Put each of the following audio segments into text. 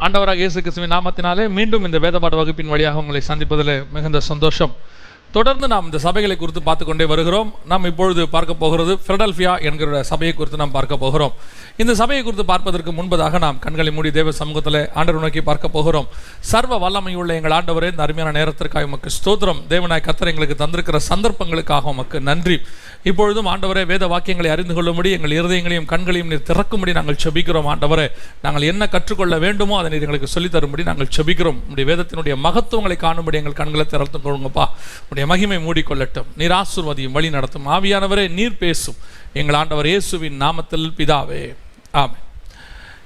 ஆண்டவராக இயேசு கிறிஸ்துவின் நாமத்தினாலே மீண்டும் இந்த வேதபாட வகுப்பின் வழியாக உங்களை சந்திப்பதில் மிகுந்த சந்தோஷம். தொடர்ந்து நாம் இந்த சபைகளை குறித்து பார்த்து கொண்டே வருகிறோம். நாம் இப்பொழுது பார்க்க போகிறது பிலடெல்பியா என்கிற சபையை குறித்து நாம் பார்க்க போகிறோம். இந்த சபையை குறித்து பார்ப்பதற்கு முன்பதாக நாம் கண்களை மூடி தேவ சமூகத்தில் ஆண்டவர் நோக்கி பார்க்க போகிறோம். சர்வ வல்லமையுள்ள எங்கள் ஆண்டவரே, இந்த அருமையான நேரத்திற்காக உமக்கு ஸ்தோத்திரம். தேவனாய் கர்த்தர் எங்களுக்கு தந்திருக்கிற சந்தர்ப்பங்களுக்காக உமக்கு நன்றி. இப்பொழுதும் ஆண்டவரே, வேத வாக்கியங்களை அறிந்து கொள்ளும்படி எங்கள் இருதயங்களையும் கண்களையும் நீர் திறக்கும்படி நாங்கள் செபிக்கிறோம். ஆண்டவரே, நாங்கள் என்ன கற்றுக்கொள்ள வேண்டுமோ அதை நீர் எங்களுக்கு சொல்லித்தரும்படி நாங்கள் செபிக்கிறோம். உடைய வேதத்தினுடைய மகத்துவங்களை காணும்படி எங்கள் கண்களை திறந்து கொள்ளுங்கப்பா. உடைய மகிமை மூடிக்கொள்ளட்டும். நீர் ஆசீர்வதியும், வழி நடத்தும். ஆவியானவரே, நீர் பேசும். எங்கள் ஆண்டவர் இயேசுவின் நாமத்தில் பிதாவே, ஆமென்.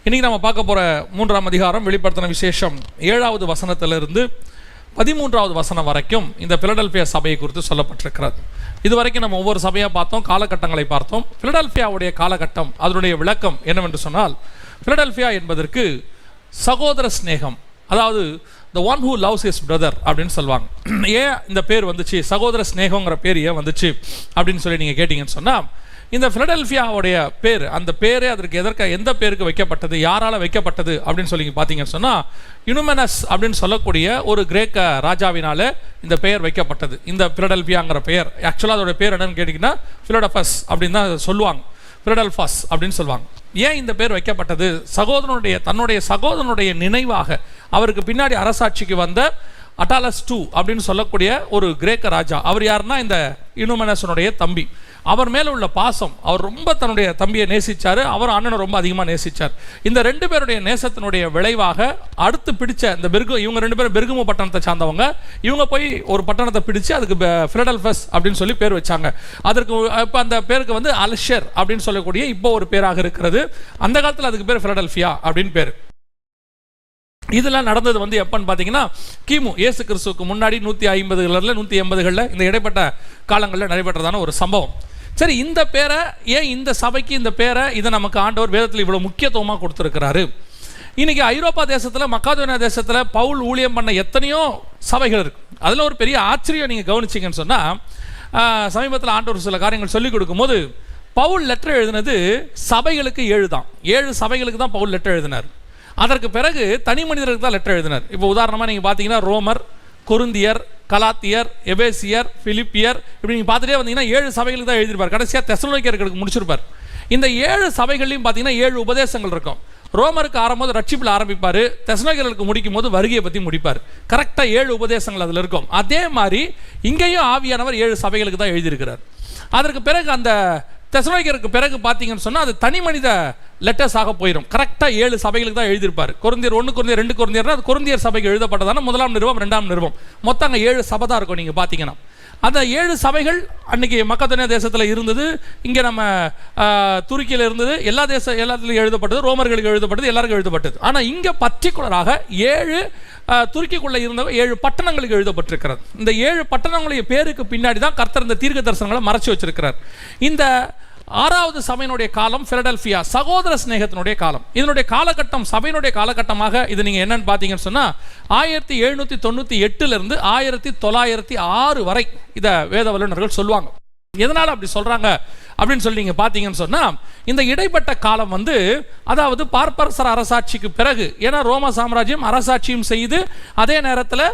இன்னைக்கு நம்ம பார்க்க போற 3ஆம் அதிகாரம் வெளிப்படுத்தின விசேஷம் 7வது வசனத்திலிருந்து 13வது வசனம் வரைக்கும் இந்த பிலடெல்பியா சபையை குறித்து சொல்லப்பட்டிருக்கிறது. இதுவரைக்கும் நம்ம ஒவ்வொரு சபையாக பார்த்தோம், காலகட்டங்களை பார்த்தோம். பிலடெல்பியாவுடைய காலகட்டம், அதனுடைய விளக்கம் என்னவென்று சொன்னால், பிலடெல்பியா என்பதற்கு சகோதர ஸ்நேகம், அதாவது the one who loves his brother அப்படின்னு சொல்லுவாங்க. ஏன் இந்த பேர் வந்துச்சு, சகோதர ஸ்நேகங்கிற பேர் ஏன் வந்துச்சு அப்படின்னு சொல்லி நீங்கள் கேட்டிங்கன்னு சொன்னால், இந்த பிலடெல்பியாவுடைய பேர், அந்த பேரே அதற்கு எந்த பேருக்கு வைக்கப்பட்டது, யாரால் வைக்கப்பட்டது அப்படின்னு சொல்லி பார்த்தீங்கன்னு சொன்னால், யுனுமெனஸ் அப்படின்னு சொல்லக்கூடிய ஒரு கிரேக்க ராஜாவினால இந்த பெயர் வைக்கப்பட்டது. இந்த பிலடெல்பியாங்கிற பெயர் ஆக்சுவலாக அதோட பேர் என்னன்னு கேட்டிங்கன்னா பிலடெல்பஸ் அப்படின்னு தான் சொல்லுவாங்க, பிலடெல்பஸ் அப்படின்னு சொல்லுவாங்க. ஏன் இந்த பேர் வைக்கப்பட்டது? தன்னுடைய சகோதரனுடைய நினைவாக அவருக்கு பின்னாடி அரசாட்சிக்கு வந்த அட்டாலஸ் II அப்படின்னு சொல்லக்கூடிய ஒரு கிரேக்க ராஜா. அவர் யாருன்னா இந்த யுனுமெனஸனுடைய தம்பி. அவர் மேலே உள்ள பாசம், அவர் ரொம்ப தன்னுடைய தம்பியை நேசித்தார், அவர் அண்ணனை ரொம்ப அதிகமாக நேசித்தார். இந்த 2 பேருடைய நேசத்தினுடைய விளைவாக அடுத்து பிடிச்ச இந்த இவங்க 2 பேரும் பெர்கமு பட்டணத்தை சார்ந்தவங்க. இவங்க போய் ஒரு பட்டணத்தை பிடிச்சு அதுக்கு பிலடெல்பஸ் அப்படின்னு சொல்லி பேர் வச்சாங்க. அதற்கு இப்போ அந்த பேருக்கு வந்து அல்ஷர் அப்படின்னு சொல்லக்கூடிய இப்போ ஒரு பேராக இருக்கிறது. அந்த காலத்தில் அதுக்கு பேர் பிலடெல்பியா அப்படின்னு பேர். இதெல்லாம் நடந்தது வந்து எப்பன்னு பார்த்தீங்கன்னா, கிமு இயேசு கிறிஸ்துவுக்கு முன்னாடி 150களில் 180களில் இந்த இடைப்பட்ட காலங்களில் நடைபெற்றதான ஒரு சம்பவம். சரி, இந்த பேரை ஏன் இந்த சபைக்கு இந்த பேரை இதை நமக்கு ஆண்டவர் வேதத்தில் இவ்வளோ முக்கியத்துவமாக கொடுத்துருக்கிறாரு? இன்னைக்கு ஐரோப்பா தேசத்தில், மக்கதோனியா தேசத்தில் பவுல் ஊழியம் பண்ண எத்தனையோ சபைகள் இருக்கு. அதில் ஒரு பெரிய ஆச்சரியம் நீங்கள் கவனிச்சிங்கன்னு சொன்னால், சமீபத்தில் ஆண்டவர் சில காரியங்கள் சொல்லிக் கொடுக்கும்போது, பவுல் லெட்டர் எழுதினது சபைகளுக்கு 7 தான். 7 சபைகளுக்கு தான் பவுல் லெட்டர் எழுதினார். அதற்கு பிறகு தனி மனிதருக்கு தான் லெட்டர் எழுதினார். இப்போ உதாரணமாக நீங்கள் பார்த்தீங்கன்னா ரோமர், கொரிந்தியர், கலாத்தியர், எபேசியர், பிலிப்பியர், இப்படி நீங்கள் பார்த்துட்டே வந்தீங்கன்னா 7 சபைகளுக்கு தான் எழுதியிருப்பார். கடைசியாக தெசலோனிக்கேயருக்கு முடிச்சிருப்பார். இந்த 7 சபைகள்லையும் பார்த்தீங்கன்னா 7 உபதேசங்கள் இருக்கும். ரோமருக்கு ஆரம்போது ரட்சிப்பில் ஆரம்பிப்பார், தெசலோனிக்கேயருக்கு முடிக்கும் போது வருகையை பற்றி முடிப்பார். கரெக்டாக 7 உபதேசங்கள் அதில் இருக்கும். அதே மாதிரி இங்கேயும் ஆவியானவர் 7 சபைகளுக்கு தான் எழுதியிருக்கிறார். அதற்கு பிறகு அந்த தெசலோனிக்கேயருக்கு பிறகு பார்த்தீங்கன்னு சொன்னால் அது தனி மனித லெட்டர்ஸாக போயிடும். கரெக்டாக 7 சபைகளுக்கு தான் எழுதியிருப்பார். கொரிந்தியர் 1, கொரிந்தியர் 2, கொரிந்தியர்னா அது கொரிந்தியர் சபைக்கு எழுதப்பட்டதான 1ஆம் நிருபம், 2ஆம் நிருபம், மொத்தம் அங்கே 7 சபை தான் இருக்கும். நீங்கள் பார்த்தீங்கன்னா அந்த 7 சபைகள் அன்னைக்கு மக்கதோனியா தேசத்தில் இருந்தது, இங்கே நம்ம துருக்கியில் இருந்தது, எல்லாத்துலையும் எழுதப்பட்டது, ரோமர்களுக்கு எழுதப்பட்டது, எல்லாருக்கும் எழுதப்பட்டது. ஆனால் இங்கே பர்டிகுலராக 7 துருக்கிக்குள்ளே இருந்த 7 பட்டணங்களுக்கு எழுதப்பட்டிருக்கிறது. இந்த 7 பட்டணங்களுடைய பேருக்கு பின்னாடி தான் கர்த்தர் இந்த தீர்க்க தரிசனங்களை மறைச்சு வச்சிருக்கிறார். இந்த 6வது சபையினுடைய காலம் பிலடெல்பியா, சகோதர ஸ்நேகத்தினுடைய காலம். இதனுடைய காலகட்டம், சபையினுடைய காலகட்டமாக இது நீங்கள் என்னன்னு பார்த்தீங்கன்னு சொன்னால் 1798 1906 வரை இதை வேத வல்லுநர்கள் சொல்லுவாங்க. எதனால் அப்படி சொல்கிறாங்க அப்படின்னு சொல்லி நீங்கள் பார்த்தீங்கன்னு சொன்னால், இந்த இடைப்பட்ட காலம் வந்து, அதாவது பார்ப்பரசர் அரசாட்சிக்கு பிறகு, ஏன்னா ரோம சாம்ராஜ்யம் அரசாட்சியும் செய்து அதே நேரத்தில்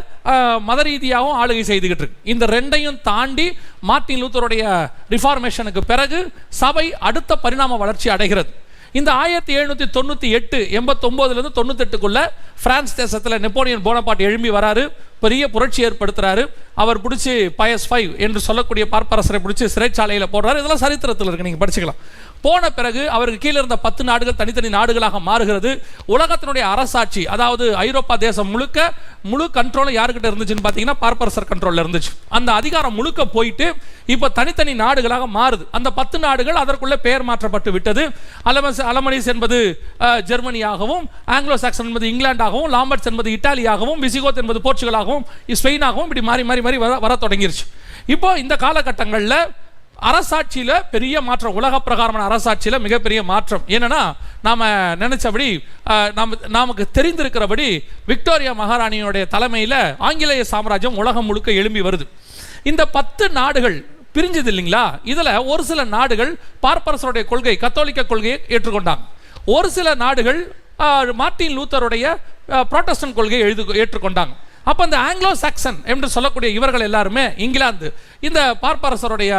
மத ரீதியாகவும் ஆளுகை செய்துகிட்டு இருக்கு. இந்த 2ஐயும் தாண்டி மார்ட்டின் லூத்தருடைய ரிஃபார்மேஷனுக்கு பிறகு சபை அடுத்த பரிணாம வளர்ச்சி அடைகிறது. இந்த 1798 89லேருந்து 98க்குள்ள பிரான்ஸ் தேசத்தில் நெப்போலியன் போனபார்ட் எழும்பி வராரு, பெரிய புரட்சி ஏற்படுத்துறாரு. அவர் பிடிச்சி பயஸ் 5 என்று சொல்லக்கூடிய பார்ப்பரசரை பிடிச்சி சிறைச்சாலையில் போடுறாரு. இதெல்லாம் சரித்திரத்தில் இருக்கு, நீங்கள் படிச்சுக்கலாம். போன பிறகு அவருக்கு கீழே இருந்த 10 நாடுகள் தனித்தனி நாடுகளாக மாறுகிறது. உலகத்தினுடைய அரசாட்சி, அதாவது ஐரோப்பா தேசம் முழு கண்ட்ரோலும் யாருக்கிட்ட இருந்துச்சுன்னு பார்த்தீங்கன்னா பார்ப்பரசர் கண்ட்ரோலில் இருந்துச்சு. அந்த அதிகாரம் முழுக்க போயிட்டு இப்போ தனித்தனி நாடுகளாக மாறுது. அந்த 10 நாடுகள் அதற்குள்ளே பெயர் மாற்றப்பட்டு விட்டது. அலமனிஸ் என்பது ஜெர்மனியாகவும், ஆங்கிலோ சாக்சன் என்பது இங்கிலாண்டாகவும், லாம்பர்ட்ஸ் என்பது இட்டாலியாகவும், விசிகோத் என்பது போர்ச்சுகலாகவும், ஸ்பெயினாகவும் இப்படி மாறி மாறி மாறி வர தொடங்கிருச்சு. இப்போ இந்த காலகட்டங்களில் அரசாட்சியில் பெரிய மாற்றம், உலக பிரகாரமான அரசாட்சியில் மிகப்பெரிய மாற்றம். என்னன்னா, நாம் நினைச்சபடி, நமக்கு தெரிந்திருக்கிறபடி விக்டோரியா மகாராணியுடைய தலைமையில் ஆங்கிலேய சாம்ராஜ்யம் உலகம் முழுக்க எழும்பி வருது. இந்த 10 நாடுகள் பிரிஞ்சது இல்லைங்களா? இதில் ஒரு சில நாடுகள் பார்ப்பரசருடைய கொள்கை, கத்தோலிக்க கொள்கையை ஏற்றுக்கொண்டாங்க. ஒரு சில நாடுகள் மார்ட்டின் லூத்தருடைய புராட்டஸ்டன்ட் கொள்கையை ஏற்றுக்கொண்டாங்க. அப்போ இந்த ஆங்கிலோ சாக்சன் என்று சொல்லக்கூடிய இவர்கள் எல்லாருமே இங்கிலாந்து இந்த பார்ப்பரசருடைய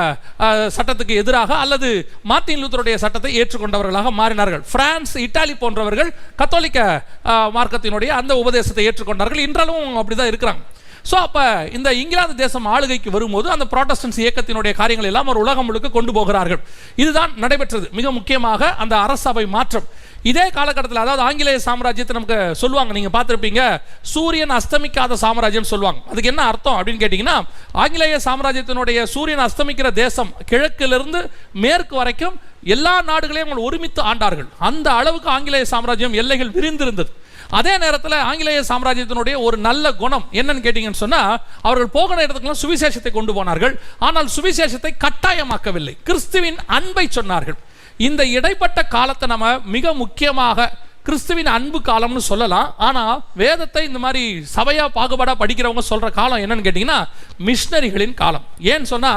சட்டத்துக்கு எதிராக அல்லது மார்ட்டின் லூத்தருடைய சட்டத்தை ஏற்றுக்கொண்டவர்களாக மாறினார்கள். பிரான்ஸ், இத்தாலி போன்றவர்கள் கத்தோலிக்க மார்க்கத்தினுடைய அந்த உபதேசத்தை ஏற்றுக்கொண்டார்கள். இன்றளவும் அப்படிதான் இருக்கிறாங்க. ஸோ அப்போ இந்த இங்கிலாந்து தேசம் ஆளுகைக்கு வரும்போது அந்த புராட்டஸ்டன்ஸ் இயக்கத்தினுடைய காரியங்கள் எல்லாம் ஒரு உலகம் முழுக்க கொண்டு போகிறார்கள். இதுதான் நடைபெற்றது. மிக முக்கியமாக அந்த அரசபை மாற்றம் இதே காலகட்டத்தில், அதாவது ஆங்கிலேய சாம்ராஜ்யத்தை நமக்கு சொல்லுவாங்க, நீங்கள் பார்த்துருப்பீங்க, சூரியன் அஸ்தமிக்காத சாம்ராஜ்யம் சொல்லுவாங்க. அதுக்கு என்ன அர்த்தம் அப்படின்னு கேட்டிங்கன்னா, ஆங்கிலேய சாம்ராஜ்யத்தினுடைய சூரியன் அஸ்தமிக்கிற தேசம் கிழக்கிலிருந்து மேற்கு வரைக்கும் எல்லா நாடுகளையும் அவங்க ஒருமித்து ஆண்டார்கள். அந்த அளவுக்கு ஆங்கிலேய சாம்ராஜ்யம் எல்லைகள் விரிந்திருந்தது. அதே நேரத்தில் ஆங்கிலேய சாம்ராஜ்யத்தினுடைய ஒரு நல்ல குணம் என்னன்னு கேட்டீங்கன்னு சொன்னா, அவர்கள் போகிற இடத்துக்குலாம் சுவிசேஷத்தை கொண்டு போனார்கள். ஆனால் சுவிசேஷத்தை கட்டாயமாக்கவில்லை, கிறிஸ்துவின் அன்பை சொன்னார்கள். இந்த இடைப்பட்ட காலத்தை நம்ம மிக முக்கியமாக கிறிஸ்துவின் அன்பு காலம்னு சொல்லலாம். ஆனால் வேதத்தை இந்த மாதிரி சபையா பாகுபாடா படிக்கிறவங்க சொல்ற காலம் என்னன்னு கேட்டீங்கன்னா, மிஷனரிகளின் காலம். ஏன்னு சொன்னா,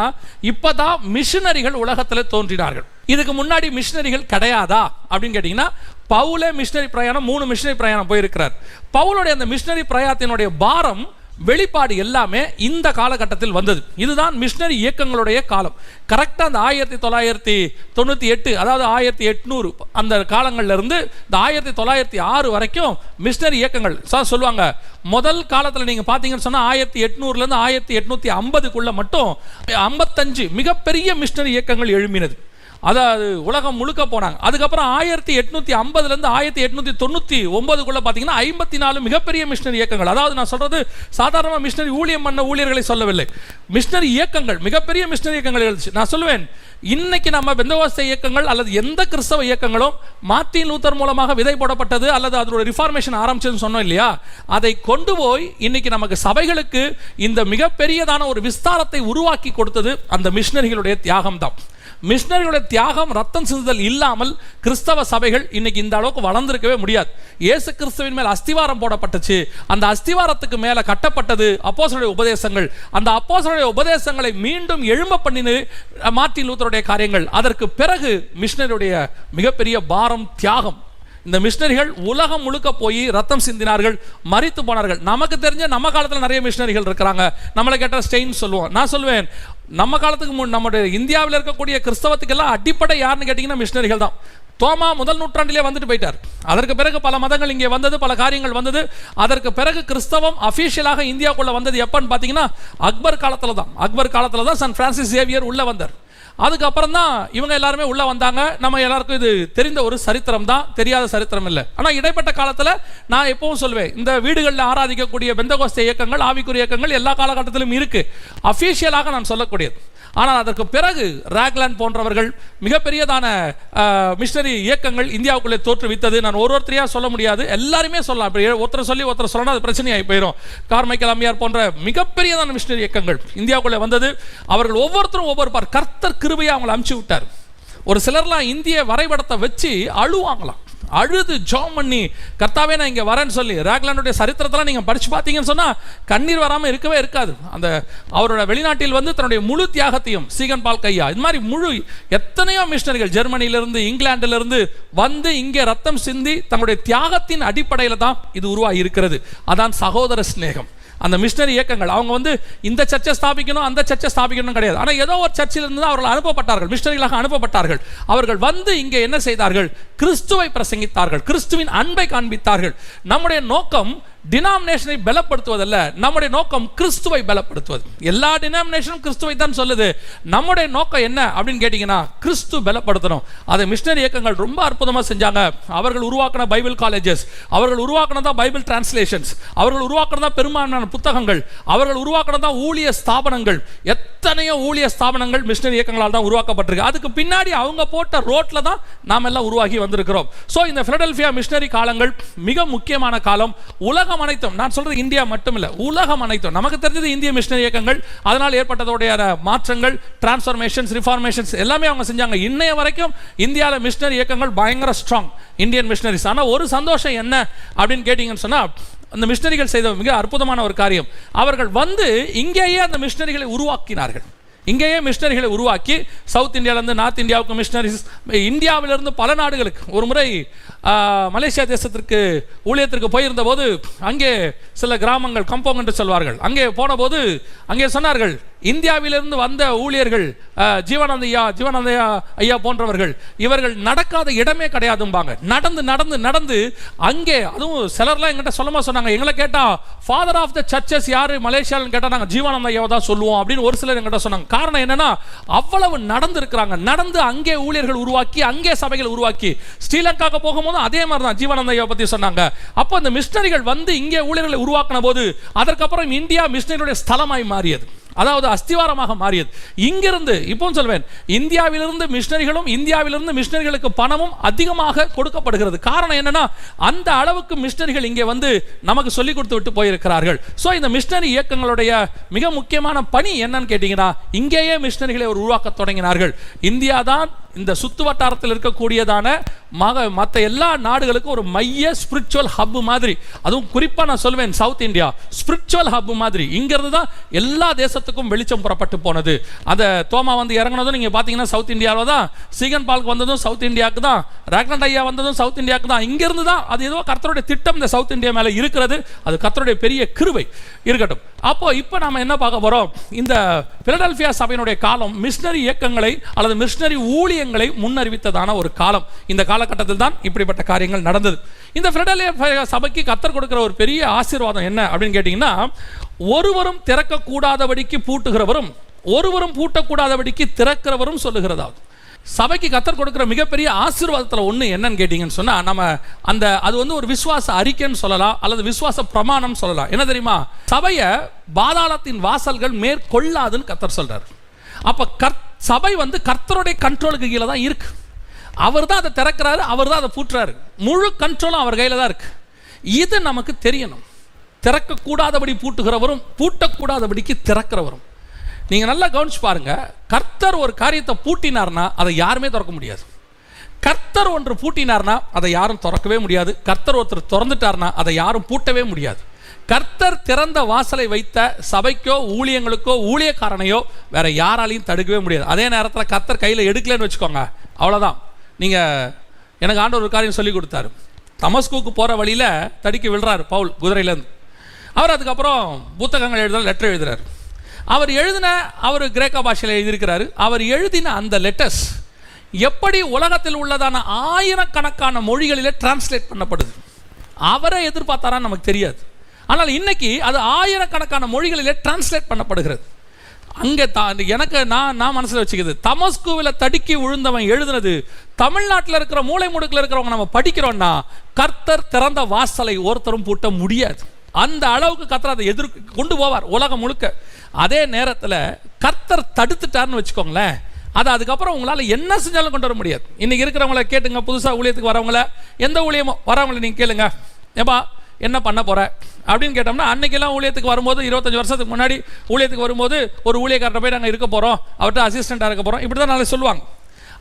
இப்பதான் மிஷனரிகள் உலகத்தில் தோன்றினார்கள். இதுக்கு முன்னாடி மிஷனரிகள் கிடையாதா அப்படின்னு கேட்டீங்கன்னா, பவுலே மிஷனரி பிரயாணம் 3 மிஷனரி பிரயாணம் போயிருக்கிறார். பவுலுடைய அந்த மிஷனரி பிரயாணத்தினுடைய பாரம் வெளிப்பாடு எல்லாமே இந்த காலகட்டத்தில் வந்தது. இதுதான் மிஷனரி இயக்கங்களுடைய காலம். கரெக்டாக அந்த 1998, அதாவது 1800 அந்த காலங்கள்ல இருந்து இந்த 1906 வரைக்கும் மிஷனரி இயக்கங்கள் சொல்லுவாங்க. முதல் காலத்தில் நீங்க பார்த்தீங்கன்னு சொன்னா 1800 1850 மட்டும் 55 மிகப்பெரிய மிஷனரி இயக்கங்கள் எழும்பினது. அதாவது உலகம் முழுக்க போனாங்க. அதுக்கப்புறம் 1850 1899 பார்த்தீங்கன்னா 54 மிகப்பெரிய மிஷனரி இயக்கங்கள். அதாவது நான் சொல்றது சாதாரண மிஷனரி ஊழியம் பண்ண ஊழியர்களை சொல்லவில்லை, மிஷனரி இயக்கங்கள், மிகப்பெரிய மிஷனரி இயக்கங்கள் எழுந்துச்சு. நான் சொல்லுவேன், இன்னைக்கு நம்ம பெந்தகோஸ்தே இயக்கங்கள் அல்லது எந்த கிறிஸ்தவ இயக்கங்களும் மார்ட்டின் லூத்தர் மூலமாக விதை போடப்பட்டது அல்லது அதோட ரிஃபார்மேஷன் ஆரம்பிச்சதுன்னு சொன்னோம் இல்லையா, அதை கொண்டு போய் இன்னைக்கு நமக்கு சபைகளுக்கு இந்த மிகப்பெரியதான ஒரு விஸ்தாரத்தை உருவாக்கி கொடுத்தது அந்த மிஷனரிகளுடைய தியாகம் தான். மிஷனரிகளுடைய தியாகம், ரத்தம் சிந்துதல் இல்லாமல் கிறிஸ்தவ சபைகள் இன்னைக்கு இந்த அளவுக்கு வளர்ந்திருக்கவே முடியாது. இயேசு கிறிஸ்துவின் மேல் அஸ்திவாரம் போடப்பட்டுச்சு. அந்த அஸ்திவாரத்துக்கு மேல கட்டப்பட்டது அப்போஸ்தலருடைய உபதேசங்கள். அந்த அப்போஸ்தலருடைய உபதேசங்களை மீண்டும் எழும்ப பண்ணினது மார்ட்டின் லூத்தருடைய காரியங்கள். அதற்கு பிறகு மிஷனரியுடைய மிகப்பெரிய பாரம், தியாகம். இந்த மிஷனரிகள் உலகம் முழுக்க போய் ரத்தம் சிந்தினார்கள், மரித்து போனார்கள். நமக்கு தெரிஞ்ச நம்ம காலத்தில் நிறைய மிஷனரிகள் இருக்கிறாங்க. நம்மளை கேட்ட ஸ்டெயின் சொல்லுவோம். நான் சொல்லுவேன், நம்ம காலத்துக்கு முன் நம்முடைய இந்தியாவில் இருக்கக்கூடிய கிறிஸ்தவத்துக்கெல்லாம் அடிப்படை யாருன்னு கேட்டிங்கன்னா மிஷனரிகள் தான். தோமா முதல் நூற்றாண்டிலே வந்துட்டு போயிட்டார். அதற்கு பிறகு பல மதங்கள் இங்கே வந்தது, பல காரியங்கள் வந்தது. அதற்கு பிறகு கிறிஸ்தவம் அபிஷியலாக இந்தியாவுக்குள்ள வந்தது எப்பன்னு பார்த்தீங்கன்னா அக்பர் காலத்தில் தான். அக்பர் காலத்தில் தான் சான் பிரான்சிஸ் சேவியர் உள்ள வந்தார். அதுக்கப்புறம் தான் இவங்க எல்லாருமே உள்ள வந்தாங்க. நம்ம எல்லாருக்கும் இது தெரிந்த ஒரு சரித்திரம் தான், தெரியாத சரித்திரம் இல்லை. ஆனால் இடைப்பட்ட காலத்தில் நான் எப்பவும் சொல்வேன், இந்த வீடுகளில் ஆராதிக்கக்கூடிய பெந்தகோஸ்தே இயக்கங்கள், ஆவிக்குரிய இயக்கங்கள் எல்லா காலகட்டத்திலும் இருக்கு, அபிஷியலாக நான் சொல்லக்கூடியது. ஆனால் அதற்கு பிறகு ராக்லாண்ட் போன்றவர்கள் மிகப்பெரியதான மிஷனரி இயக்கங்கள் இந்தியாவுக்குள்ளே தோற்றுவித்தது. நான் ஒருத்தரையா சொல்ல முடியாது, எல்லாருமே சொல்லலாம். இப்படி ஒருத்தர் சொல்லி ஒருத்தர் சொல்லணும், அது பிரச்சனையாகி போயிடும். கார்மைக்கேல் அம்மையார் போன்ற மிகப்பெரியதான மிஷனரி இயக்கங்கள் இந்தியாவுக்குள்ளே வந்தது. அவர்கள் ஒவ்வொருத்தரும் ஒவ்வொரு கர்த்தர் கிருபையை அவங்களை அனுப்பிச்சு விட்டார். ஒரு சிலர்லாம் இந்திய வரைபடத்தை வச்சு அழுவாங்களாம், அழுது ஜெபம் பண்ணி, கர்த்தாவே நான் இங்கே வரேன்னு சொல்லி. ராக்லாண்டுடைய சரித்திரத்தெல்லாம் நீங்கள் படித்து பார்த்தீங்கன்னு சொன்னால் கண்ணீர் வராமல் இருக்கவே இருக்காது. அந்த அவரோட வெளிநாட்டில் வந்து தன்னுடைய முழு தியாகத்தையும், சீகன் பால் கையா, இது மாதிரி முழு எத்தனையோ மிஷனரிகள் ஜெர்மனியிலிருந்து இங்கிலாந்திலிருந்து வந்து இங்கே ரத்தம் சிந்தி தன்னுடைய தியாகத்தின் அடிப்படையில் தான் இது உருவாகி இருக்கிறது. அதான் சகோதர சிநேகம். அந்த மிஷனரி இயக்கங்கள் அவங்க வந்து இந்த சர்ச்சை ஸ்தாபிக்கணும், அந்த சர்ச்சை ஸ்தாபிக்கணும் கிடையாது. ஆனால் ஏதோ ஒரு சர்ச்சிலிருந்து அவர்கள் அனுப்பப்பட்டார்கள், மிஷனரிகளாக அனுப்பப்பட்டார்கள். அவர்கள் வந்து இங்கே என்ன செய்தார்கள்? கிறிஸ்துவை பிரசங்கித்தார்கள், கிறிஸ்துவின் அன்பை காண்பித்தார்கள். நம்முடைய நோக்கம் டினாமினேஷனை பலப்படுத்துவதல்ல, நம்முடைய நோக்கம் கிறிஸ்துவை பலப்படுத்துவது. எல்லா டினாமினேஷனும் கிறிஸ்துவை தான் சொல்லுது. நம்முடைய நோக்கம் என்ன அப்படின்னு கேட்டீங்கன்னா, கிறிஸ்து பலப்படுத்தணும். அதை மிஷனரி இயக்கங்கள் ரொம்ப அற்புதமாக செஞ்சாங்க. அவர்கள் உருவாக்கின பைபிள் காலேஜஸ், அவர்கள் உருவாக்கினதா பைபிள் டிரான்ஸ்லேஷன்ஸ், அவர்கள் உருவாக்கினதா பெரும்பாலான புத்தகங்கள், அவர்கள் உருவாக்கினதா ஊழிய ஸ்தாபனங்கள். எத்தனையோ ஊழிய ஸ்தாபனங்கள் மிஷனரி இயக்கங்களால் தான் உருவாக்கப்பட்டிருக்கு. அதுக்கு பின்னாடி அவங்க போட்ட ரோட்ல தான் நாம் எல்லாம் உருவாகி வந்திருக்கிறோம். ஸோ இந்த பிலடெல்பியா மிஷனரி காலங்கள் மிக முக்கியமான காலம். உலகம் அனைத்தும், நான் சொல்றது இந்தியா மட்டும் இல்ல, உலகம் அனைத்தும். நமக்கு தெரிஞ்சது இந்திய மிஷனரி இயக்கங்கள், அதனால் ஏற்பட்டதோடைய மாற்றங்கள், டிரான்ஸ்ஃபர்மேஷன்ஸ், ரிஃபார்மேஷன்ஸ் எல்லாமே அவங்க செஞ்சாங்க. இன்னைய வரைக்கும் இந்தியாவில் மிஷனரி இயக்கங்கள் பயங்கர ஸ்ட்ராங், இந்தியன் மிஷனரிஸ். ஆனால் ஒரு சந்தோஷம் என்ன அப்படின்னு கேட்டீங்கன்னு சொன்னா, அந்த மிஷனரிகள் செய்த மிக அற்புதமான ஒரு காரியம், அவர்கள் வந்து இங்கேயே அந்த மிஷனரிகளை உருவாக்கினார்கள். இங்கேயே மிஷினரிகளை உருவாக்கி சவுத் இந்தியாவிலேருந்து நார்த் இந்தியாவுக்கு மிஷினரிஸ், இந்தியாவிலிருந்து பல நாடுகளுக்கு. ஒரு முறை மலேசியா தேசத்திற்கு ஊழியத்திற்கு போயிருந்த போது அங்கே சில கிராமங்கள், கம்போங் என்று சொல்வார்கள், அங்கே போன போது அங்கே சொன்னார்கள், இந்தியாவிலிருந்து வந்த ஊழியர்கள் ஜீவானந்த ஐயா போன்றவர்கள், இவர்கள் நடக்காத இடமே கிடையாதும்பாங்க. நடந்து நடந்து நடந்து அங்கே, அதுவும் சிலர்லாம் எங்கிட்ட சொன்னாங்க, எங்களை கேட்டா ஃபாதர் ஆஃப் த சர்ச்சஸ் யாரு மலேசியாவில் கேட்டால் நாங்கள் ஜீவானந்த ஐயாவை தான் சொல்லுவோம் அப்படின்னு ஒரு சிலர் எங்கிட்ட சொன்னாங்க. காரணம் என்னன்னா, அவ்வளவு நடந்து இருக்கிறாங்க. நடந்து அங்கே ஊழியர்கள் உருவாக்கி, அங்கே சபைகள் உருவாக்கி. ஸ்ரீலங்காவுக்கு போகும்போது அதே மாதிரி தான் ஜீவானந்த ஐயா பற்றி சொன்னாங்க. அப்போ இந்த மிஷினரிகள் வந்து இங்கே ஊழியர்களை உருவாக்கின போது அதற்கப்புறம் இந்தியா மிஷினரியுடைய ஸ்தலமாய் மாறியது, அதாவது அஸ்திவாரமாக மாறியது. இங்கிருந்து இப்போ சொல்வேன், இந்தியாவிலிருந்து மிஷினரிகளும் இந்தியாவிலிருந்து மிஷினரிகளுக்கு பணமும் அதிகமாக கொடுக்கப்படுகிறது. காரணம் என்னன்னா, அந்த அளவுக்கு மிஷினரிகள் இங்கே வந்து நமக்கு சொல்லிக் கொடுத்து விட்டு போயிருக்கிறார்கள். ஸோ இந்த மிஷினரி இயக்கங்களுடைய மிக முக்கியமான பணி என்னன்னு கேட்டீங்கன்னா, இங்கேயே மிஷினரிகளை உருவாக்க தொடங்கினார்கள். இந்தியா தான் இந்த சுத்து வட்டாரத்தில் இருக்கக்கூடியதான மற்ற எல்லா நாடுகளுக்கும் ஒரு மைய ஸ்பிரிச்சுவல் ஹப் மாதிரி. அதுவும் குறிப்பாக நான் சொல்வேன், சவுத் இந்தியா ஸ்பிரிச்சுவல் ஹப் மாதிரி. இங்கிருந்து தான் எல்லா தேசத்துக்கும் வெளிச்சம் புறப்பட்டு போனது. அந்த தோமா வந்து இறங்கினதும் நீங்கள் பார்த்தீங்கன்னா சவுத் இந்தியாவில் தான், சீகன் பால்க்கு வந்ததும் சவுத் இந்தியாவுக்கு தான், ராக்னண்ட் ஐயா வந்ததும் சவுத் இந்தியாவுக்கு தான். இங்கிருந்து தான். அது ஏதோ கர்த்தருடைய திட்டம் இந்த சவுத் இந்தியா மேலே இருக்கிறது. அது கர்த்தருடைய பெரிய கிருபை இருக்கட்டும். அப்போ இப்போ நாம என்ன பார்க்க போறோம், இந்த பிலடெல்பியா சபையினுடைய காலம் மிஷினரி இயக்கங்களை அல்லது மிஷினரி ஊழியங்களை முன்னறிவித்ததான ஒரு காலம். இந்த காலகட்டத்தில் தான் இப்படிப்பட்ட காரியங்கள் நடந்தது. இந்த பிலடெல்பியா சபைக்கு கர்த்தர் கொடுக்கிற ஒரு பெரிய ஆசீர்வாதம் என்ன அப்படின்னு கேட்டீங்கன்னா, ஒருவரும் திறக்கக்கூடாதபடிக்கு பூட்டுகிறவரும் ஒருவரும் பூட்டக்கூடாதபடிக்கு திறக்கிறவரும் சொல்லுகிறதாவது. சபைக்கு கர்த்தர் கொடுக்கிற மிகப்பெரிய ஆசீர்வாதத்தில் ஒன்று என்னன்னு கேட்டீங்கன்னு சொன்னா, நம்ம அது வந்து ஒரு விசுவாச அறிக்கைன்னு சொல்லலாம் அல்லது விசுவாச பிரமாணம் சொல்லலாம். என்ன தெரியுமா, சபையை பாதாளத்தின் வாசல்கள் மேற்கொள்ளாதுன்னு கர்த்தர் சொல்றாரு. அப்ப சபை வந்து கர்த்தருடைய கண்ட்ரோலுக்கு கீழே தான் இருக்கு. அவர் தான் அதை திறக்கிறாரு, அவர் தான் அதை பூட்டுறாரு. முழு கண்ட்ரோலும் அவர் கையில தான் இருக்கு. இது நமக்கு தெரியணும். திறக்கக்கூடாதபடி பூட்டுகிறவரும் பூட்டக்கூடாதபடிக்கு திறக்கிறவரும். நீங்க நல்லா கவனிச்சு பாருங்க, கர்த்தர் ஒரு காரியத்தை பூட்டினார்னா அதை யாருமே திறக்க முடியாது. கர்த்தர் ஒன்று பூட்டினார்னா அதை யாரும் திறக்கவே முடியாது. கர்த்தர் ஒருத்தர் திறந்துட்டார்னா அதை யாரும் பூட்டவே முடியாது. கர்த்தர் திறந்த வாசலை வைத்த சபைக்கோ ஊழியங்களுக்கோ ஊழியக்காரனையோ வேற யாராலையும் தடுக்கவே முடியாது. அதே நேரத்தில் கர்த்தர் கையில் எடுக்கலன்னு வச்சுக்கோங்க, அவ்வளோதான். நீங்கள் எனக்கு ஆண்டவர் ஒரு காரியம் சொல்லி கொடுத்தாரு. தமஸ்குக்கு போகிற வழியில் தடுக்கி விழுறாரு பவுல் குதிரையிலேருந்து. அவர் அதுக்கப்புறம் புத்தகங்கள் எழுதுற லெட்டர் எழுதுறாரு. அவர் கிரேக்க பாஷையில் எழுதியிருக்கிறாரு. அவர் எழுதின அந்த லெட்டர்ஸ் எப்படி உலகத்தில் உள்ளதான ஆயிரக்கணக்கான மொழிகளிலே டிரான்ஸ்லேட் பண்ணப்படுது. அவரை எதிர்பார்த்தாரான்னு நமக்கு தெரியாது. ஆனால் இன்னைக்கு அது ஆயிரக்கணக்கான மொழிகளிலே டிரான்ஸ்லேட் பண்ணப்படுகிறது. அங்கே எனக்கு நான் மனசில் வச்சுக்குது, தமஸ்குவில் தடுக்கி விழுந்தவன் எழுதுனது தமிழ்நாட்டில் இருக்கிற மூளை முடுக்கில் இருக்கிறவங்க நம்ம படிக்கிறோம்னா, கர்த்தர் திறந்த வாசலை ஒருத்தரும் பூட்ட முடியாது. அந்த அளவுக்கு கர்த்தர் அதை கொண்டு போவார் உலகம் முழுக்க. அதே நேரத்தில் கர்த்தர் தடுத்துட்டார்னு வச்சுக்கோங்களேன், அது அதுக்கப்புறம் உங்களால் என்ன செஞ்சாலும் கொண்டு வர முடியாது. இன்னைக்கு இருக்கிறவங்கள கேட்டுங்க, புதுசாக ஊழியத்துக்கு வரவங்கள, எந்த ஊழியமோ வரவங்களை நீங்கள் கேளுங்க, ஏப்பா என்ன பண்ண போற அப்படின்னு கேட்டோம்னா, அன்னைக்கெல்லாம் ஊழியத்துக்கு வரும்போது 25 வருஷத்துக்கு முன்னாடி ஊழியத்துக்கு வரும்போது ஒரு ஊழியக்காரரை போய் நாங்கள் இருக்க போகிறோம், அவர்கிட்ட அசிஸ்டண்ட்டாக இருக்க போகிறோம், இப்படி தான் நாளை சொல்லுவாங்க.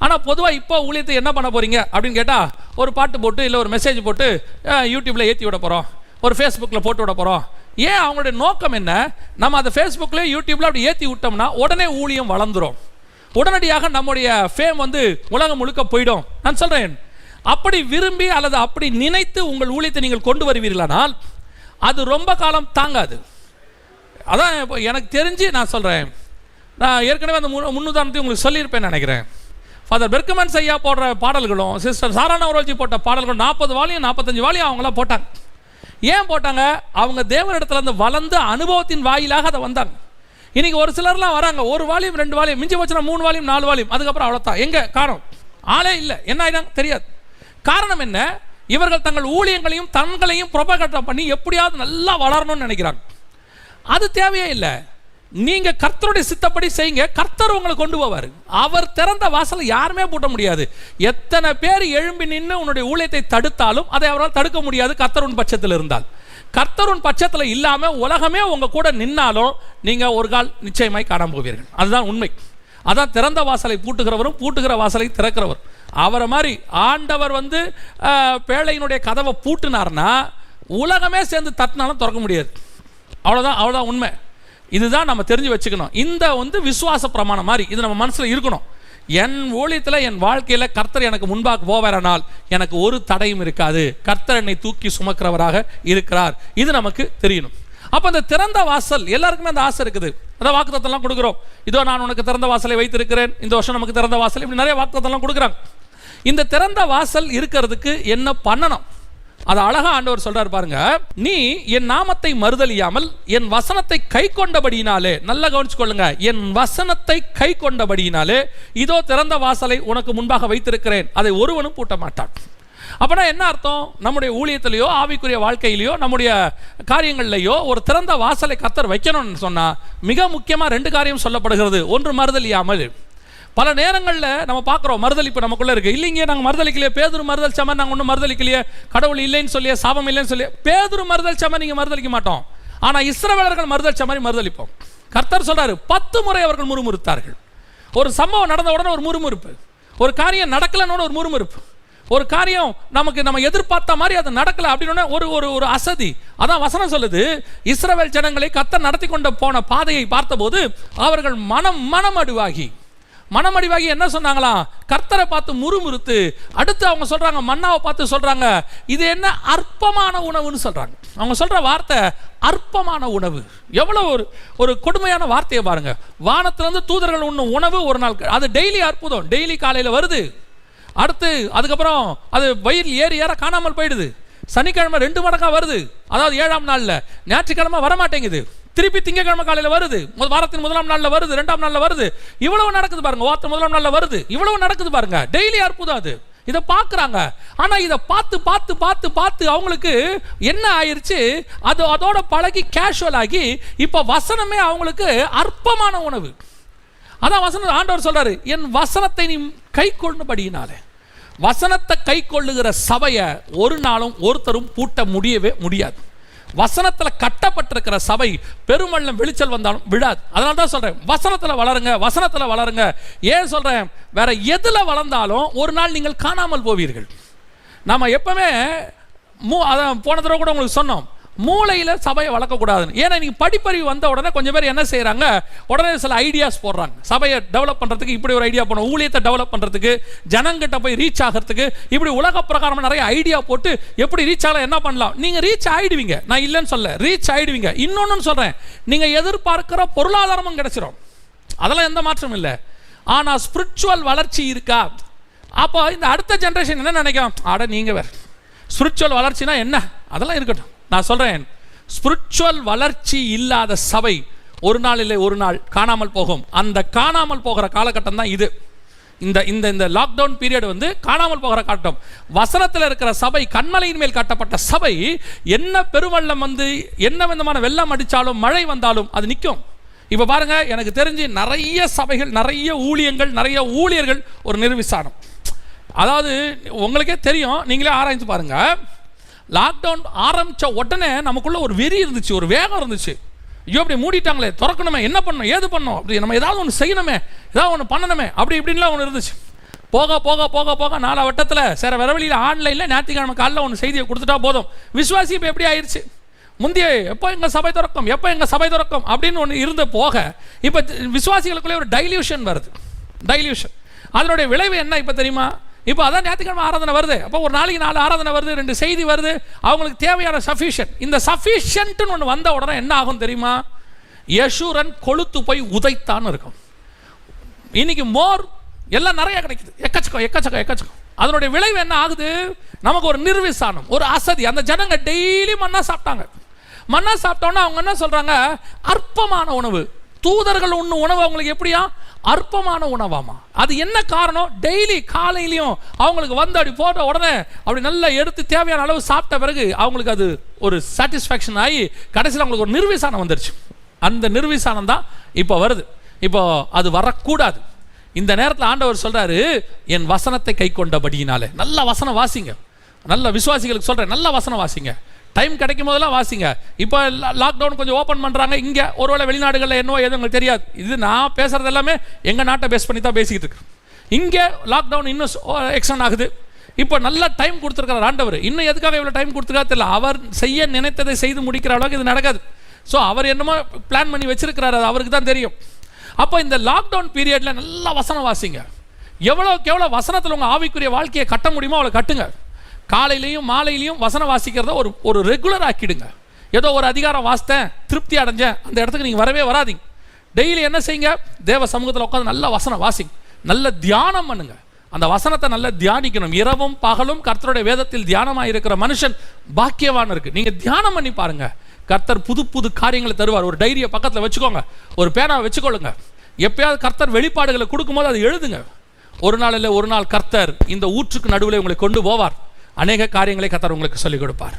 ஆனால் பொதுவாக இப்போ ஊழியத்துக்கு என்ன பண்ண போகிறீங்க அப்படின்னு கேட்டால், ஒரு பாட்டு போட்டு இல்லை ஒரு மெசேஜ் போட்டு யூடியூப்பில் ஏற்றி விட போகிறோம், ஒரு ஃபேஸ்புக்கில் போட்டு விட போகிறோம். ஏன்? அவங்களுடைய நோக்கம் என்ன? நம்ம அதை ஃபேஸ்புக்கில் யூடியூப்பில் அப்படி ஏற்றி விட்டோம்னா உடனே ஊழியம் வளர்ந்துடும், உடனடியாக நம்முடைய ஃபேம் வந்து உலகம் முழுக்க போயிடும். நான் சொல்கிறேன், அப்படி விரும்பி அல்லது அப்படி நினைத்து உங்கள் ஊழியத்தை நீங்கள் கொண்டு வருவீர்களானால் அது ரொம்ப காலம் தாங்காது. அதான் எனக்கு தெரிஞ்சு நான் சொல்கிறேன். நான் ஏற்கனவே அந்த முன்னுதாரணத்தை உங்களுக்கு சொல்லியிருப்பேன் நினைக்கிறேன். ஃபாதர் பெர்க்மன்ஸ் ஐயா போடுற பாடல்களும் சிஸ்டர் சாரானா ஓரோஜி போட்ட பாடல்களும் 40 வாலியும் 45 வாலியும் அவங்களாம் போட்டாங்க. ஏன் போட்டாங்க? அவங்க தேவனிடத்துலேருந்து வளர்ந்து அனுபவத்தின் வாயிலாக அதை வந்தாங்க. இன்னைக்கு ஒரு சிலர்லாம் வராங்க, ஒரு வாலியும் 2 வாலியும், மிஞ்சி போச்சுன்னா 3 வாலியும் 4 வாலியும், அதுக்கப்புறம் அவ்வளோதான். எங்க காரணம்? ஆளே இல்லை. என்ன ஆயிடாங்க தெரியாது. காரணம் என்ன? இவர்கள் தங்கள் ஊழியங்களையும் தங்களையும் ப்ரொபகேட் பண்ணி எப்படியாவது நல்லா வளரணும்னு நினைக்கிறாங்க. அது தேவையே இல்லை. நீங்க கர்த்தருடைய சித்தப்படி செய்யுங்க, கர்த்தர் உங்களை கொண்டு போவார். அவர் திறந்த வாசலை யாருமே பூட்ட முடியாது. எத்தனை பேர் எழும்பி நின்று உன்னுடைய ஊழியத்தை தடுத்தாலும் அதை அவரால் தடுக்க முடியாது, கர்த்தருன் பட்சத்தில் இருந்தால். கர்த்தருன் பட்சத்தில் இல்லாமல் உலகமே உங்க கூட நின்னாலும் நீங்க ஒரு கால் நிச்சயமாய் காணாம போவீர்கள். அதுதான் உண்மை. அதான் திறந்த வாசலை பூட்டுகிறவரும் பூட்டுகிற வாசலை திறக்கிறவர். அவரை மாதிரி ஆண்டவர் வந்து பேழையினுடைய கதவை பூட்டினார்னா உலகமே சேர்ந்து தட்டினாலும் திறக்க முடியாது. அவ்வளோதான் உண்மை. இதுதான் நம்ம தெரிஞ்சு வச்சுக்கணும். இந்த விசுவாச பிரமாணம் மாதிரி இது நம்ம மனசுல இருக்கணும். என் ஊழியத்தில் என் வாழ்க்கையில் கர்த்தர் எனக்கு முன்பாக போவாரானால் எனக்கு ஒரு தடையும் இருக்காது. கர்த்தர் என்னை தூக்கி சுமக்கிறவராக இருக்கிறார். இது நமக்கு தெரியணும். அப்போ அந்த திறந்த வாசல் எல்லாருக்குமே அந்த ஆசை இருக்குது. அதான் வாக்குத்தத்தம்லாம் கொடுக்குறோம். இதோ நான் உனக்கு திறந்த வாசலை வைத்திருக்கிறேன், இந்த வருஷம் நமக்கு திறந்த வாசல், இப்படி நிறைய வாக்குத்தத்தம்லாம் கொடுக்குறாங்க. இந்த திறந்த வாசல் இருக்கிறதுக்கு என்ன பண்ணணும்? அது அழகா ஆண்டவர் சொல்றாரு பாருங்க. நீ என் நாமத்தை மறுதலியாமல் என் வசனத்தை கை கொண்டபடியினாலே, நல்லா கவனிச்சு கொள்ளுங்க, என் வசனத்தை கை கொண்டபடியினாலே இதோ திறந்த வாசலை உனக்கு முன்பாக வைத்திருக்கிறேன், அதை ஒருவனும் பூட்ட மாட்டான். அப்படின்னா என்ன அர்த்தம்? நம்முடைய ஊழியத்திலேயோ ஆவிக்குரிய வாழ்க்கையிலையோ நம்முடைய காரியங்கள்லையோ ஒரு திறந்த வாசலை கர்த்தர் வைக்கணும்னு சொன்னா மிக முக்கியமா 2 காரியம் சொல்லப்படுகிறது. ஒன்று, மறுதலியாமல். பல நேரங்களில் நம்ம பார்க்குறோம் மறுதலிப்பு நமக்குள்ளே இருக்குது. இல்லைங்க நாங்கள் மறுதலிக்கலையே, பேதுரு மறுதலிச்ச மாதிரி நாங்கள் ஒன்றும் மறுதலிக்கலையே, கடவுள் இல்லைன்னு சொல்லியே, சாபம் இல்லைன்னு சொல்லியே. பேதுரு மறுதலிச்ச மாதிரி நீங்கள் மறுதலிக்க மாட்டோம், ஆனால் இஸ்ரவேலர்கள் மறுதலிச்ச மாதிரி மறுதலிப்போம். கர்த்தர் சொல்கிறாரு 10 முறை அவர்கள் முறுமுறுத்தார்கள். ஒரு சம்பவம் நடந்த உடனே ஒரு முறுமுறுப்பு, ஒரு காரியம் நடக்கலன்னு ஒரு முறுமுறுப்பு, ஒரு காரியம் நம்ம எதிர்பார்த்த மாதிரி அது நடக்கல அப்படின்னா ஒரு ஒரு அசதி. அதான் வசனம் சொல்லுது, இஸ்ரவேல் ஜனங்களை கர்த்தர் நடத்தி கொண்டு போன பாதையை பார்த்தபோது அவர்கள் மனமடிவாகி என்ன சொன்னாங்களாம்? கர்த்தரை பார்த்து முறுமுறுத்து, அடுத்து அவங்க சொல்றாங்க, மன்னாவை பார்த்து சொல்றாங்க, இது என்ன அற்பமான உணவுன்னு சொல்றாங்க. அவங்க சொல்ற வார்த்தை அற்பமான உணவு. எவ்வளவு ஒரு கொடுமையான வார்த்தையை பாருங்க. வானத்திலிருந்து தூதர்கள் உண்ணும் உணவு ஒரு நாள், அது டெய்லி அற்புதம், டெய்லி காலையில் வருது. அடுத்து அதுக்கப்புறம் அது வயிறு ஏற காணாமல் போயிடுது. சனிக்கிழமை 2 மடங்கா வருது, அதாவது 7ஆம் நாள்ல. ஞாயிற்றுக்கிழமை வரமாட்டேங்குது, திருப்பி திங்கக்கிழமை காலையில் வருது, வாரத்தின் 1ஆம் நாளில் வருது, 2ஆம் நாளில் வருது. இவ்வளவு நடக்குது பாருங்க. வாரத்தின் 1ஆம் நாளில் வருது, இவ்வளவு நடக்குது பாருங்க. டெய்லி அற்புதம். அது இதை பார்க்குறாங்க. ஆனால் இதை பார்த்து பார்த்து பார்த்து பார்த்து அவங்களுக்கு என்ன ஆயிடுச்சு? அதோட பழகி கேஷுவல் ஆகி இப்போ வசனமே அவங்களுக்கு அற்பமான உணவு. அதான் வசனம் ஆண்டவர் சொல்றாரு, என் வசனத்தை நீ கை கொள்ளும்படியினாலே. வசனத்தை கை கொள்ளுகிற சபையை ஒரு நாளும் ஒருத்தரும் பூட்ட முடியவே முடியாது. வசனத்தில் கட்டப்பட்டிருக்கிற சபை பெருமள்ளம் வெளிச்சல் வந்தாலும் விடாது. அதனால தான் சொல்றேன், வசனத்தில் வளருங்க, வசனத்தில் வளருங்க. ஏன் சொல்றேன்? வேற எதுல வளர்ந்தாலும் ஒரு நாள் நீங்கள் காணாமல் போவீர்கள். நம்ம எப்பவுமே அதான் போன தடவை கூட உங்களுக்கு சொன்னோம், மூளையில் சபையை வளர்க்கக்கூடாதுன்னு. ஏன்னா நீங்கள் படிப்பறிவு வந்த உடனே கொஞ்சம் பேர் என்ன செய்கிறாங்க, உடனே சில ஐடியாஸ் போடுறாங்க. சபையை டெவலப் பண்ணுறதுக்கு இப்படி ஒரு ஐடியா போடணும், ஊழியத்தை டெவலப் பண்ணுறதுக்கு, ஜனங்கிட்ட போய் ரீச் ஆகிறதுக்கு, இப்படி உலக பிரகாரமாக நிறைய ஐடியா போட்டு எப்படி ரீச் ஆகலாம், என்ன பண்ணலாம். நீங்கள் ரீச் ஆகிடுவீங்க, நான் இல்லைன்னு சொல்ல, ரீச் ஆகிடுவீங்க. இன்னொன்று சொல்கிறேன், நீங்கள் எதிர்பார்க்குற பொருளாதாரமும் கிடைச்சிரும், அதெல்லாம் எந்த மாற்றமும் இல்லை. ஆனால் ஸ்பிரிச்சுவல் வளர்ச்சி இருக்கா? அப்போ இந்த அடுத்த ஜென்ரேஷன் என்ன நினைக்கும்? ஆட நீங்கள் வேறு ஸ்பிரிச்சுவல் வளர்ச்சினா என்ன, அதெல்லாம் இருக்கட்டும். நான் சொல்றேன், ஸ்பிரிச்சுவல் வளர்ச்சி இல்லாத சபை ஒரு நாள் இல்லை ஒரு நாள் காணாமல் போகும். அந்த காணாமல் போகிற காலகட்டம் தான் இது. இந்த லாக்டவுன் பீரியட் காணாமல் போகிற காட்டம். வசனத்தில் இருக்கிற சபை, கண்மலையின் மேல் கட்டப்பட்ட சபை, என்ன பெருவெள்ளம் என்ன விதமான வெள்ளம் அடித்தாலும் மழை வந்தாலும் அது நிற்கும். இப்போ பாருங்க, எனக்கு தெரிஞ்சு நிறைய சபைகள், நிறைய ஊழியங்கள், நிறைய ஊழியர்கள் ஒரு நிர்விசாரம். அதாவது உங்களுக்கே தெரியும், நீங்களே ஆராய்ந்து பாருங்க. லாக்டவுன் ஆரம்பித்த உடனே நமக்குள்ள ஒரு வெறி இருந்துச்சு, ஒரு வேகம் இருந்துச்சு. ஐயோ அப்படி மூடிட்டாங்களே, திறக்கணுமே, என்ன பண்ணணும், ஏது பண்ணணும், அப்படி நம்ம ஏதாவது ஒன்று செய்யணுமே, ஏதாவது ஒன்று பண்ணணுமே, அப்படி இப்படின்லாம் ஒன்று இருந்துச்சு. போக போக போக போக 4 வட்டத்தில் சேர வரவழியில் ஆன்லைனில் ஞாயிற்றுக்கிழமை காலையில் ஒன்று செய்தியை கொடுத்துட்டா போதும். விசுவாசி இப்போ எப்படி ஆயிடுச்சு? முந்தைய எப்போ எங்கள் சபை திறக்கும், எப்போ எங்கள் சபை திறக்கும் அப்படின்னு ஒன்று இருந்த போக இப்போ விசுவாசிகளுக்குள்ளே ஒரு டைல்யூஷன் வருது. டைல்யூஷன், அதனுடைய விளைவு என்ன இப்போ தெரியுமா? இப்போ அதான் ஞாயிற்றுக்கிழமை ஆராதனை வருது, அப்போ ஒரு நாளைக்கு 4 ஆராதனை வருது, 2 செய்தி வருது, அவங்களுக்கு தேவையான சஃபிஷியன்ட். இந்த சஃபிஷியன்ட்னு ஒன்று வந்த உடனே என்ன ஆகும் தெரியுமா? யசூரன் கொளுத்து போய் உதைத்தான்னு இருக்கும். இன்னைக்கு மோர் எல்லாம் நிறைய கிடைக்குது, எக்கச்சக்கம். அதனுடைய விளைவு என்ன ஆகுது? நமக்கு ஒரு நிர்விசானம், ஒரு அசதி. அந்த ஜனங்க டெய்லி மன்னா சாப்பிட்டாங்க. மன்னா சாப்பிட்டோன்னா அவங்க என்ன சொல்றாங்க? அற்பமான உணவு. தூதர்கள் உண்ணு உணவு அவங்களுக்கு எப்படியா? அற்பமான உணவாமா. அது என்ன காரணம்? டெய்லி காலையிலையும் அவங்களுக்கு அப்படி போட்ட உடனே அப்படி நல்லா எடுத்து தேவையான அளவு சாப்பிட்ட பிறகு அவங்களுக்கு அது ஒரு சாட்டிஸ்ஃபேக்ஷன் ஆகி கடைசியில் அவங்களுக்கு ஒரு நிர்விசானம் வந்துருச்சு. அந்த நிர்விசானம் தான் இப்போ வருது. இப்போ அது வரக்கூடாது. இந்த நேரத்தில் ஆண்டவர் சொல்றாரு, என் வசனத்தை கை கொண்டபடியினாலே. நல்ல வசனம் வாசிங்க. நல்ல விசுவாசிகளுக்கு சொல்றேன், நல்ல வசனம் வாசிங்க. டைம் கிடைக்கும் போதெல்லாம் வாசிங்க. இப்போ லாக்டவுன் கொஞ்சம் ஓப்பன் பண்ணுறாங்க. இங்கே ஒருவேளை வெளிநாடுகளில் என்னவோ எதுவும் உங்களுக்கு தெரியாது. இது நான் பேசுகிறது எல்லாமே எங்கள் நாட்டை பேஸ் பண்ணி தான் பேசிக்கிட்டு இருக்கேன். இங்கே லாக்டவுன் இன்னும் எக்ஸ்டெண்ட் ஆகுது. இப்போ நல்ல டைம் கொடுத்துருக்காரு ஆண்டவர். இன்னும் எதுக்காக இவ்வளோ டைம் கொடுத்துருக்கா தெரியல. அவர் செய்ய நினைத்ததை செய்து முடிக்கிற அளவுக்கு இது நடக்காது. ஸோ அவர் என்னமோ பிளான் பண்ணி வச்சிருக்கிறாரு, அது அவருக்கு தான் தெரியும். அப்போ இந்த லாக்டவுன் பீரியடில் நல்லா வசனம் வாசிங்க. எவ்வளோக்கு எவ்வளோ வசனத்தில் உங்கள் ஆவிக்குரிய வாழ்க்கையை கட்ட முடியுமோ அவ்வளோ கட்டுங்க. காலையிலையும் மாலையிலையும் வசனம் வாசிக்கிறத ஒரு ரெகுலர் ஆக்கிடுங்க. ஏதோ ஒரு அதிகாரம் வாசித்தேன், திருப்தி அடைஞ்சேன், அந்த இடத்துக்கு நீங்கள் வரவே வராதிங்க. டெய்லி என்ன செய்யுங்க, தேவ சமூகத்தில் உட்காந்து நல்ல வசனம் வாசிங்க, நல்ல தியானம் பண்ணுங்க. அந்த வசனத்தை நல்லா தியானிக்கணும். இரவும் பகலும் கர்த்தருடைய வேதத்தில் தியானமாக இருக்கிற மனுஷன் பாக்கியவான் இருக்கு. நீங்கள் தியானம் பண்ணி பாருங்க, கர்த்தர் புது புது காரியங்களை தருவார். ஒரு டைரியை பக்கத்தில் வச்சுக்கோங்க, ஒரு பேனாவை வச்சுக்கொள்ளுங்க. எப்பயாவது கர்த்தர் வெளிப்பாடுகளை கொடுக்கும்போது அதை எழுதுங்க. ஒரு நாள் இல்லை ஒரு நாள் கர்த்தர் இந்த ஊற்றுக்கு நடுவில் உங்களை கொண்டு போவார். அநேக காரியங்களை கர்த்தர் உங்களுக்கு சொல்லிக் கொடுப்பார்.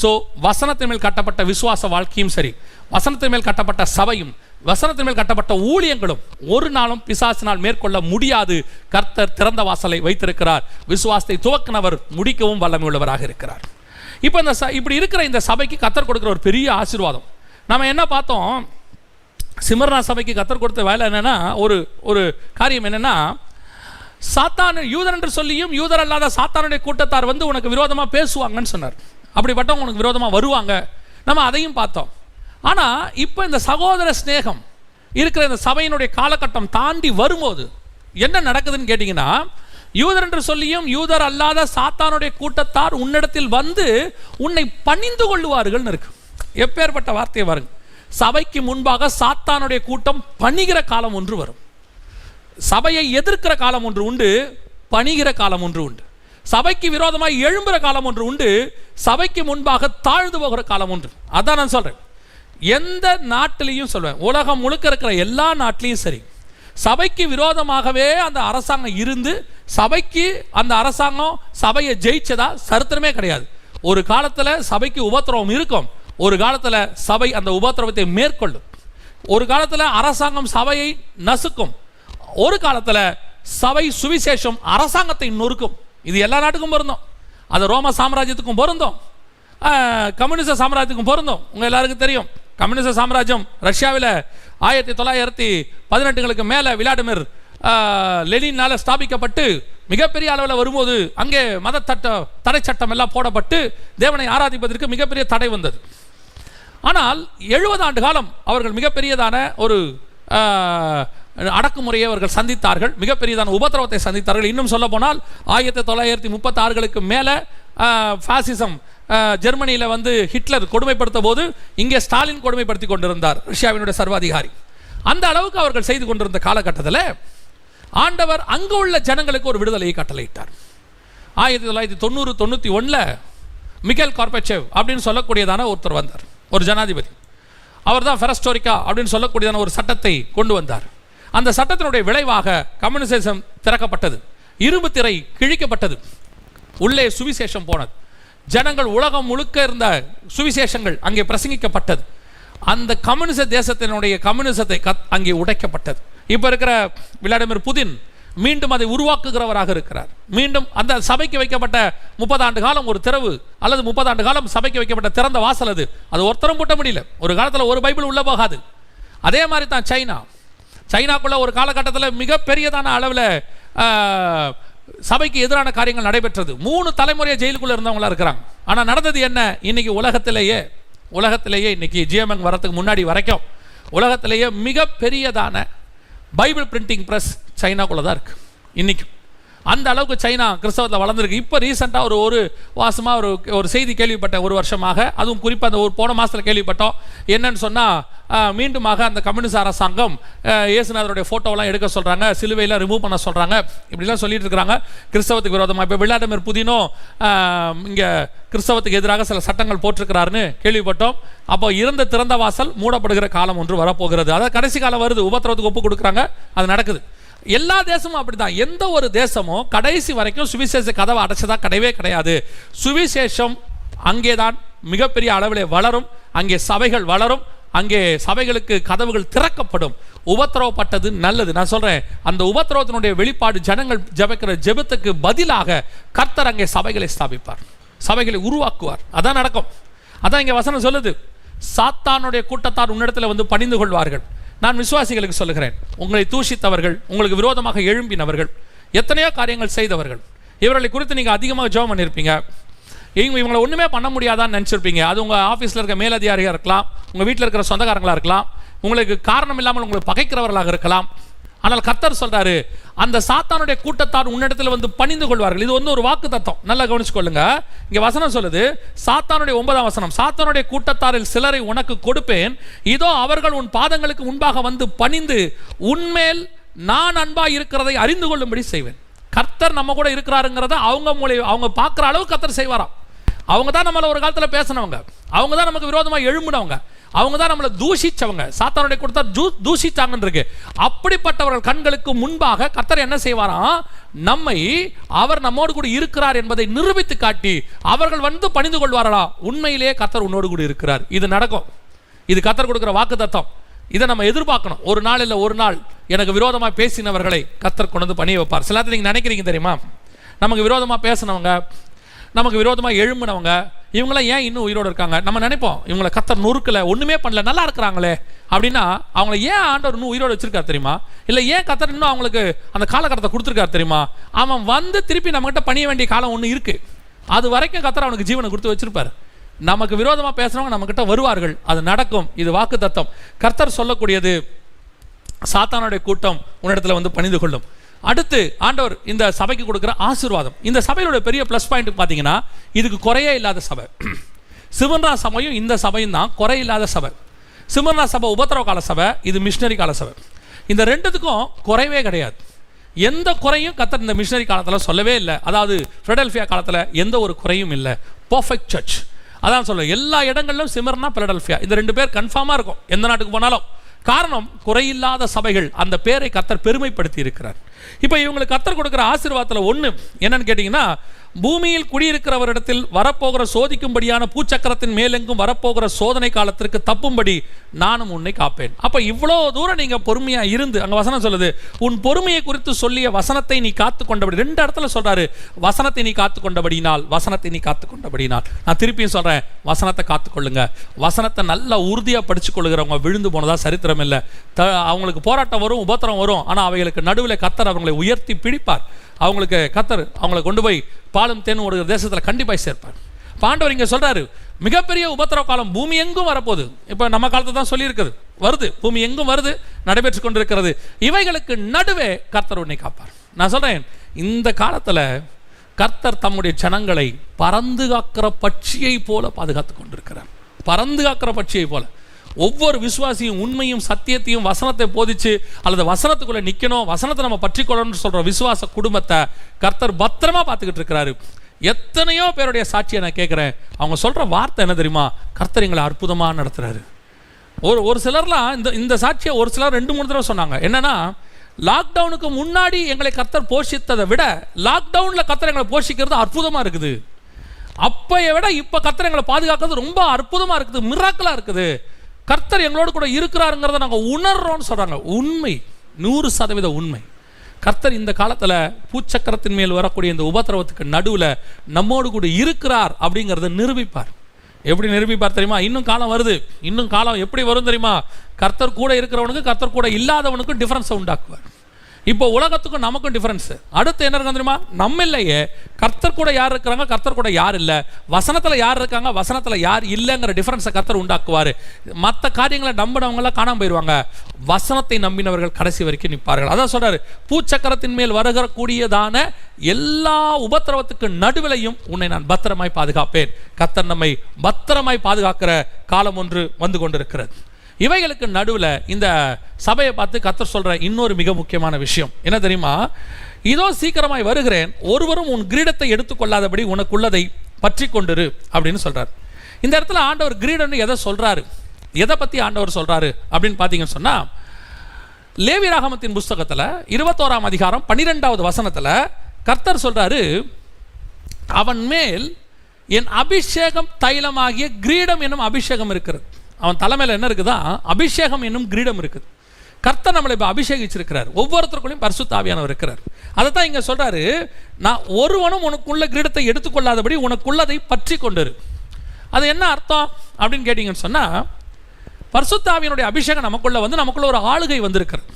ஸோ வசனத்தின் மேல் கட்டப்பட்ட விசுவாச வாழ்க்கையும் சரி, வசனத்தின் மேல் கட்டப்பட்ட சபையும், வசனத்தின் மேல் கட்டப்பட்ட ஊழியங்களும் ஒரு நாளும் பிசாசினால் மேற்கொள்ள முடியாது. கர்த்தர் திறந்த வாசலை வைத்திருக்கிறார். விசுவாசத்தை துவக்கினவர் முடிக்கவும் வல்லமை உள்ளவராக இருக்கிறார். இப்போ இப்படி இருக்கிற இந்த சபைக்கு கர்த்தர் கொடுக்குற ஒரு பெரிய ஆசீர்வாதம் நம்ம என்ன பார்த்தோம்? சிமர்னா சபைக்கு கர்த்தர் கொடுத்த வேலை என்னன்னா, ஒரு காரியம் என்னன்னா, சாத்தான் யூதர் என்று சொல்லியும் யூதர் அல்லாத சாத்தானுடைய கூட்டத்தார் வந்து உனக்கு விரோதமாக பேசுவாங்கன்னு சொன்னார். அப்படிப்பட்டவங்க உனக்கு விரோதமாக வருவாங்க, நம்ம அதையும் பார்த்தோம். ஆனால் இப்போ இந்த சகோதர ஸ்நேகம் இருக்கிற இந்த சபையினுடைய காலகட்டம் தாண்டி வரும்போது என்ன நடக்குதுன்னு கேட்டிங்கன்னா, யூதர் என்று சொல்லியும் யூதர் அல்லாத சாத்தானுடைய கூட்டத்தார் உன்னிடத்தில் வந்து உன்னை பணிந்து கொள்ளுவார்கள்னு இருக்கு. எப்பேற்பட்ட வார்த்தையை பாருங்க. சபைக்கு முன்பாக சாத்தானுடைய கூட்டம் பணிகிற காலம் ஒன்று வரும். சபையை எதிர்க்கிற காலம் ஒன்று உண்டு, பணிகிற காலம் ஒன்று உண்டு. சபைக்கு விரோதமாக எழும்புற காலம் ஒன்று உண்டு, சபைக்கு முன்பாக தாழ்ந்து போகிற காலம் ஒன்று. அதான் நான் சொல்றேன். எந்த நாட்டிலையும் சொல்வேன், உலகம் முழுக்க இருக்கிற எல்லா நாட்டிலையும் சரி, சபைக்கு விரோதமாகவே அந்த அரசாங்கம் இருந்து சபைக்கு அந்த அரசாங்கம் சபையை ஜெயிச்சதா சரித்திரமே கிடையாது. ஒரு காலத்தில் சபைக்கு உபத்திரவம் இருக்கும், ஒரு காலத்தில் சபை அந்த உபத்திரவத்தை மேற்கொள்ளும். ஒரு காலத்தில் அரசாங்கம் சபையை நசுக்கும், ஒரு காலத்தில் சபை சுவிசேஷம் அரசாங்கத்தை நொறுக்கும். இது எல்லா நாட்டுக்கும் பொருந்தும். அது ரோம சாம்ராஜ்யத்துக்கும் பொருந்தும், கம்யூனிச சாம்ராஜ்யத்துக்கும் பொருந்தும். உங்கள் எல்லாருக்கும் தெரியும், கம்யூனிச சாம்ராஜ்யம் ரஷ்யாவில் 1918களுக்கு மேலே விளாடிமிர் லெனினால் ஸ்தாபிக்கப்பட்டு மிகப்பெரிய அளவில் வரும்போது அங்கே மத தடை சட்டம் எல்லாம் போடப்பட்டு தேவனை ஆராதிப்பதற்கு மிகப்பெரிய தடை வந்தது. ஆனால் 70 ஆண்டு காலம் அவர்கள் மிகப்பெரியதான ஒரு அடக்குமுறையை அவர்கள் சந்தித்தார்கள், மிகப்பெரியதான உபத்திரவத்தை சந்தித்தார்கள். இன்னும் சொல்ல போனால் 1936களுக்கு மேலே பாசிசம் ஜெர்மனியில் வந்து ஹிட்லர் கொடுமைப்படுத்த போது இங்கே ஸ்டாலின் கொடுமைப்படுத்தி கொண்டிருந்தார், ரஷ்யாவினுடைய சர்வாதிகாரி. அந்த அளவுக்கு அவர்கள் செய்து கொண்டிருந்த காலகட்டத்தில் ஆண்டவர் அங்கு உள்ள ஜனங்களுக்கு ஒரு விடுதலையை கட்டளையிட்டார். 1990-91 மிகேல் கார்பச்சேவ் அப்படின்னு சொல்லக்கூடியதான ஒருத்தர் வந்தார், ஒரு ஜனாதிபதி. அவர் தான் பெரஸ்டோரிக்கா அப்படின்னு சொல்லக்கூடியதான ஒரு சட்டத்தை கொண்டு வந்தார். அந்த சட்டத்தினுடைய விளைவாக கம்யூனிசம் திறக்கப்பட்டது, இரும்பு திரை கிழிக்கப்பட்டது, உள்ளே சுவிசேஷம் போனது, ஜனங்கள் உலகம் முழுக்க இருந்த சுவிசேஷங்கள் அங்கே பிரசங்கிக்கப்பட்டது. அந்த கம்யூனிச தேசத்தினுடைய கம்யூனிசத்தை அங்கே உடைக்கப்பட்டது. இப்போ இருக்கிற விளாடிமிர் புதின் மீண்டும் அதை உருவாக்குகிறவராக இருக்கிறார். மீண்டும் அந்த சபைக்கு வைக்கப்பட்ட 30 ஆண்டு காலம் ஒரு திறவு அல்லது 30 ஆண்டு காலம் சபைக்கு வைக்கப்பட்ட திறந்த வாசல் அது ஒருத்தரும் பூட்ட முடியல. ஒரு காலத்தில் ஒரு பைபிள் உள்ள போகாது. அதே மாதிரி தான் சைனாக்குள்ள ஒரு காலகட்டத்தில் மிகப்பெரியதான அளவில் சபைக்கு எதிரான காரியங்கள் நடைபெற்றது. 3 தலைமுறையை ஜெயிலுக்குள்ள இருந்தவங்களா இருக்கிறாங்க. ஆனால் நடந்தது என்ன? இன்னைக்கு உலகத்திலேயே இன்னைக்கு ஜிஎம்எங் வரத்துக்கு முன்னாடி வரைக்கும் உலகத்திலேயே மிகப்பெரியதான பைபிள் பிரிண்டிங் ப்ரெஸ் சைனாக்குள்ள தான் இருக்கு. இன்னைக்கு அந்த அளவுக்கு சைனா கிறிஸ்தவத்தில் வளர்ந்துருக்கு. இப்போ ரீசெண்டாக ஒரு வாசமாக ஒரு செய்தி கேள்விப்பட்டேன், ஒரு வருஷமாக, அதுவும் குறிப்பாக அந்த போன மாதத்தில் கேள்விப்பட்டோம். என்னன்னு சொன்னால், மீண்டுமாக அந்த கம்யூனிஸ்ட் அரசாங்கம் இயேசுநாதருடைய ஃபோட்டோவெல்லாம் எடுக்க சொல்கிறாங்க, சிலுவையில் ரிமூவ் பண்ண சொல்கிறாங்க, இப்படிலாம் சொல்லிட்டு இருக்கிறாங்க கிறிஸ்தவத்துக்கு விரோதமாக. இப்போ விளாடிமிர் புதினும் இங்கே கிறிஸ்தவத்துக்கு எதிராக சில சட்டங்கள் போட்டிருக்கிறாருன்னு கேள்விப்பட்டோம். அப்போ திறந்த வாசல் மூடப்படுகிற காலம் ஒன்று வரப்போகிறது. அதாவது கடைசி காலம் வருது, உபத்திரவத்துக்கு ஒப்பு கொடுக்குறாங்க, அது நடக்குது. எல்லா தேசமும் அப்படிதான். எந்த ஒரு தேசமும் கடைசி வரைக்கும் சுவிசேஷ கதவை அடைச்சதா கிடையவே கிடையாது. சுவிசேஷம் அங்கேதான் மிகப்பெரிய அளவில் வளரும், அங்கே சபைகள் வளரும், அங்கே சபைகளுக்கு கதவுகள் திறக்கப்படும். உபத்திரவப்பட்டது நல்லது. நான் சொல்றேன், அந்த உபத்திரவத்தினுடைய வெளிப்பாடு ஜனங்கள் ஜெபிக்கிற ஜெபத்துக்கு பதிலாக கர்த்தர் அங்கே சபைகளை ஸ்தாபிப்பார், சபைகளை உருவாக்குவார். அதான் நடக்கும். அதான் இங்கே வசனம் சொல்லுது, சாத்தானுடைய கூட்டத்தார் உன்னிடத்தில் வந்து பணிந்து கொள்வார்கள். நான் விசுவாசிகளுக்கு சொல்லுகிறேன், உங்களை தூஷித்தவர்கள், உங்களுக்கு விரோதமாக எழும்பினவர்கள், எத்தனையோ காரியங்கள் செய்தவர்கள், இவர்களை குறித்து நீங்கள் அதிகமாக ஜெபம் பண்ணியிருப்பீங்க. இவங்களை ஒன்றுமே பண்ண முடியாதான்னு நினச்சிருப்பீங்க. அது உங்கள் ஆஃபீஸில் இருக்க மேலதிகாரியாக இருக்கலாம், உங்கள் வீட்டில் இருக்கிற சொந்தக்காரங்களாக இருக்கலாம், உங்களுக்கு காரணம் இல்லாமல் உங்களை பகைக்கிறவர்களாக இருக்கலாம். ஆனால் கர்த்தர் சொல்றாரு, அந்த சாத்தானுடைய கூட்டத்தார் உன்னிடத்தில் வந்து பணிந்து கொள்வார்கள். இது வந்து ஒரு வாக்கு தத்துவம், நல்லா கவனிச்சுக்கொள்ளுங்க. இங்க வசனம் சொல்லுது, சாத்தானுடைய 9ஆம் வசனம், சாத்தானுடைய கூட்டத்தாரில் சிலரை உனக்கு கொடுப்பேன், இதோ அவர்கள் உன் பாதங்களுக்கு முன்பாக வந்து பணிந்து உன்மேல் நான் அன்பா இருக்கிறதை அறிந்து கொள்ளும்படி செய்வேன். கர்த்தர் நம்ம கூட இருக்கிறாருங்கிறத அவங்க பார்க்குற அளவு கர்த்தர் செய்வாராம். அவங்க தான் நம்மள ஒரு காலத்தில் பேசினவங்க, அவங்க தான் நமக்கு விரோதமாக எழும்பினவங்க, அவங்க தான் நம்மளை தூஷிச்சவங்க, சாத்தானுடைய கூட்டத்தார் தூஷிச்சாங்கன்னு இருக்கு. அப்படிப்பட்டவர்கள் கண்களுக்கு முன்பாக கர்த்தர் என்ன செய்வாராம், அவர் நம்மோடு கூட இருக்கிறார் என்பதை நிரூபித்து காட்டி அவர்கள் வந்து பணிந்து கொள்வார்களா, உண்மையிலேயே கர்த்தர் உன்னோடு கூட இருக்கிறார். இது நடக்கும். இது கர்த்தர் கொடுக்கிற வாக்கு தத்தம். இதை நம்ம எதிர்பார்க்கணும். ஒரு நாள் இல்லை ஒரு நாள் எனக்கு விரோதமாக பேசினவர்களை கர்த்தர் கொண்டு வந்து பணிய வைப்பார். சில நீங்கள் நினைக்கிறீங்க தெரியுமா, நமக்கு விரோதமாக பேசினவங்க, நமக்கு விரோதமாக எழும்பினவங்க, இவங்களாம் ஏன் இன்னும் உயிரோடு இருக்காங்க? நம்ம நினைப்போம், இவங்களை கர்த்தர் நொறுக்கலை, ஒன்றுமே பண்ணல, நல்லா இருக்கிறாங்களே அப்படின்னா, அவங்கள ஏன் ஆண்டவர் இன்னும் உயிரோடு வச்சிருக்காரு தெரியுமா? இல்லை ஏன் கர்த்தர் இன்னும் அவங்களுக்கு அந்த காலகட்டத்தை கொடுத்துருக்காரு தெரியுமா? அவன் வந்து திருப்பி நம்மகிட்ட பணிய வேண்டிய காலம் ஒன்று இருக்குது. அது வரைக்கும் கர்த்தர் அவனுக்கு ஜீவனை கொடுத்து வச்சிருப்பார். நமக்கு விரோதமாக பேசுகிறவங்க நம்மகிட்ட வருவார்கள், அது நடக்கும். இது வாக்கு தத்தம். கர்த்தர் சொல்லக்கூடியது, சாத்தானுடைய கூட்டம் உன்னிடத்தில் வந்து பணிந்து கொள்ளும். அடுத்து ஆண்டவர் இந்த சபைக்கு கொடுக்குற ஆசீர்வாதம். இந்த சபையோட பெரிய ப்ளஸ் பாயிண்ட் பார்த்தீங்கன்னா, இதுக்கு குறையே இல்லாத சபை. சிமர்னா சபையும் இந்த சபையும் தான் குறை இல்லாத சபை. சிமர்னா சபை உபத்திரவ கால சபை, இது மிஷினரி கால சபை. இந்த ரெண்டுத்துக்கும் குறைவே கிடையாது. எந்த குறையும் கர்த்தர் இந்த மிஷினரி காலத்தில் சொல்லவே இல்லை. அதாவது பிலடெல்பியா காலத்தில் எந்த ஒரு குறையும் இல்லை. Perfect church. அதான் சொல்ல, எல்லா இடங்களிலும் சிமர்னா பிலடெல்பியா, இந்த ரெண்டு பேர் கன்ஃபார்மாக இருக்கும் எந்த நாட்டுக்கு போனாலும். காரணம், குறையில்லாத சபைகள். அந்த பேரை கர்த்தர் பெருமைப்படுத்தி இருக்கிறார். இப்போ இவங்களுக்கு கர்த்தர் கொடுக்குற ஆசீர்வாதத்தில் ஒன்று என்னன்னு கேட்டிங்கன்னா, பூமியில் குடியிருக்கிறவரிடத்தில் வரப்போகிற சோதிக்கும்படியான பூச்சக்கரத்தின் மேலெங்கும் வரப்போகிற சோதனை காலத்திற்கு தப்பும்படி நானும் உன்னை காப்பேன். அப்போ இவ்வளோ தூரம் நீங்கள் பொறுமையாக இருந்து, அங்கே வசனம் சொல்லுது, உன் பொறுமையை குறித்து சொல்லிய வசனத்தை நீ காத்து கொண்டபடி. 2 இடத்துல சொல்கிறாரு, வசனத்தை நீ காத்து கொண்டபடினால், வசனத்தை நீ காத்து கொண்டபடினால். நான் திருப்பியும் சொல்கிறேன், வசனத்தை காத்துக்கொள்ளுங்க. வசனத்தை நல்லா உறுதியாக படித்து கொள்ளுகிறவங்க விழுந்து போனதா சரித்திரம் இல்லை. அவங்களுக்கு போராட்டம் வரும், உபத்திரம் வரும், ஆனால் அவைகளுக்கு நடுவில் கர்த்தர் அவங்களை உயர்த்தி பிடிப்பார். அவங்களுக்கு கர்த்தர் அவங்களை கொண்டு போய் பாலும் தேனும் ஓடுகிற தேசத்தில் கண்டிப்பாக சேர்ப்பார். ஆண்டவர் இங்கே சொல்றாரு, மிகப்பெரிய உபத்திரவ காலம் பூமி எங்கும் வரப்போகுது. இப்போ நம்ம காலத்தை தான் சொல்லியிருக்குது, வருது, பூமி எங்கும் வருது, நடைபெற்று கொண்டிருக்கிறது. இவைகளுக்கு நடுவே கர்த்தர் உன்னை காப்பார். நான் சொல்றேன், இந்த காலத்தில் கர்த்தர் தம்முடைய ஜனங்களை பறந்து காக்கிற பட்சியை போல பாதுகாத்து கொண்டிருக்கிறார். பறந்து காக்கிற பட்சியை போல ஒவ்வொரு விசுவாசியும் உண்மையும் சத்தியத்தையும் வசனத்தை போதிச்சு அல்லது வசனத்துக்குள்ள நிற்கணும், வசனத்தை நம்ம பற்றி கொள்ளணும்னு சொல்ற விசுவாச குடும்பத்தை கர்த்தர் பத்திரமா பார்த்துக்கிட்டு இருக்கிறாரு. எத்தனையோ பேருடைய சாட்சியை நான் கேட்குறேன். அவங்க சொல்ற வார்த்தை என்ன தெரியுமா? கர்த்தர் எங்களை அற்புதமாக நடத்துறாரு. ஒரு சிலர்லாம் இந்த சாட்சியை ஒரு சிலர் 2-3 தடவை சொன்னாங்க. என்னன்னா, லாக்டவுனுக்கு முன்னாடி எங்களை கர்த்தர் போஷித்ததை விட லாக்டவுனில் கர்த்தர் எங்களை போஷிக்கிறது அற்புதமாக இருக்குது. அப்பைய விட இப்போ கர்த்தர் எங்களை பாதுகாக்கிறது ரொம்ப அற்புதமாக இருக்குது, மிராக்கலாக இருக்குது. கர்த்தர் எங்களோடு கூட இருக்கிறாருங்கிறத நாங்கள் உணர்றோம்னு சொல்கிறாங்க. உண்மை, 100% உண்மை. கர்த்தர் இந்த காலத்தில் பூச்சக்கரத்தின் மேல் வரக்கூடிய இந்த உபத்திரவத்துக்கு நடுவில் நம்மோடு கூட இருக்கிறார் அப்படிங்கிறத நிரூபிப்பார். எப்படி நிரூபிப்பார் தெரியுமா? இன்னும் காலம் வருது. இன்னும் காலம் எப்படி வரும் தெரியுமா? கர்த்தர் கூட இருக்கிறவனுக்கு கர்த்தர் கூட இல்லாதவனுக்கும் டிஃபரன்ஸை உண்டாக்குவார். இப்போ உலகத்துக்கும் நமக்கும் டிஃபரன்ஸ். அடுத்து என்ன இருக்கு தெரியுமா? நம்ம இல்லையே, கர்த்தர் கூட யார் இருக்கிறாங்க, கர்த்தர் கூட யார் இல்லை, வசனத்தில் யார் இருக்காங்க, வசனத்தில் யார் இல்லைங்கிற டிஃபரன்ஸை கர்த்தர் உண்டாக்குவார். மற்ற காரியங்களை நம்பினவங்களாம் காணாமல் போயிடுவாங்க, வசனத்தை நம்பினவர்கள் கடைசி வரைக்கும் நிற்பார்கள். அதான் சொல்றாரு, பூச்சக்கரத்தின் மேல் வருகிறக்கூடியதான எல்லா உபத்திரவத்துக்கு நடுவிலையும் உன்னை நான் பத்திரமாய் பாதுகாப்பேன். கர்த்தர் நம்மை பத்திரமாய் பாதுகாக்கிற காலம் ஒன்று வந்து கொண்டிருக்கிறது. இவைகளுக்கு நடுவில் இந்த சபையை பார்த்து கர்த்தர் சொல்ற இன்னொரு மிக முக்கியமான விஷயம் என்ன தெரியுமா? இதோ சீக்கிரமாய் வருகிறேன், ஒருவரும் உன் கிரீடத்தை எடுத்துக்கொள்ளாதபடி உனக்குள்ளதை பற்றி கொண்டிரு அப்படின்னு சொல்றாரு. இந்த இடத்துல ஆண்டவர் கிரீடம்னு எதை சொல்றாரு, எதை பத்தி ஆண்டவர் சொல்றாரு அப்படின்னு பார்த்தீங்கன்னு சொன்னா, லேவியராகமத்தின் புஸ்தகத்தில் 21ஆம் அதிகாரம் 12வது வசனத்தில் கர்த்தர் சொல்றாரு, அவன் மேல் என் அபிஷேகம் தைலமாகிய கிரீடம் என்னும் அபிஷேகம் இருக்கிறது. அவன் தலைமையில் என்ன இருக்குதா? அபிஷேகம் என்னும் கிரீடம் இருக்குது. கர்த்தர் நம்மளை இப்போ அபிஷேகிச்சிருக்கிறார். ஒவ்வொருத்தருக்குள்ளையும் பரிசுத்த ஆவியானவர் இருக்கிறார். அதை தான் இங்கே சொல்றாரு, நான் ஒருவனும் உனக்குள்ள கிரீடத்தை எடுத்துக்கொள்ளாதபடி உனக்குள்ளதை பற்றி கொண்டிரு. அது என்ன அர்த்தம் அப்படின்னு கேட்டீங்கன்னு சொன்னா, பரிசுத்த ஆவியினுடைய அபிஷேகம் நமக்குள்ள வந்து நமக்குள்ள ஒரு ஆளுகை வந்திருக்கிறது.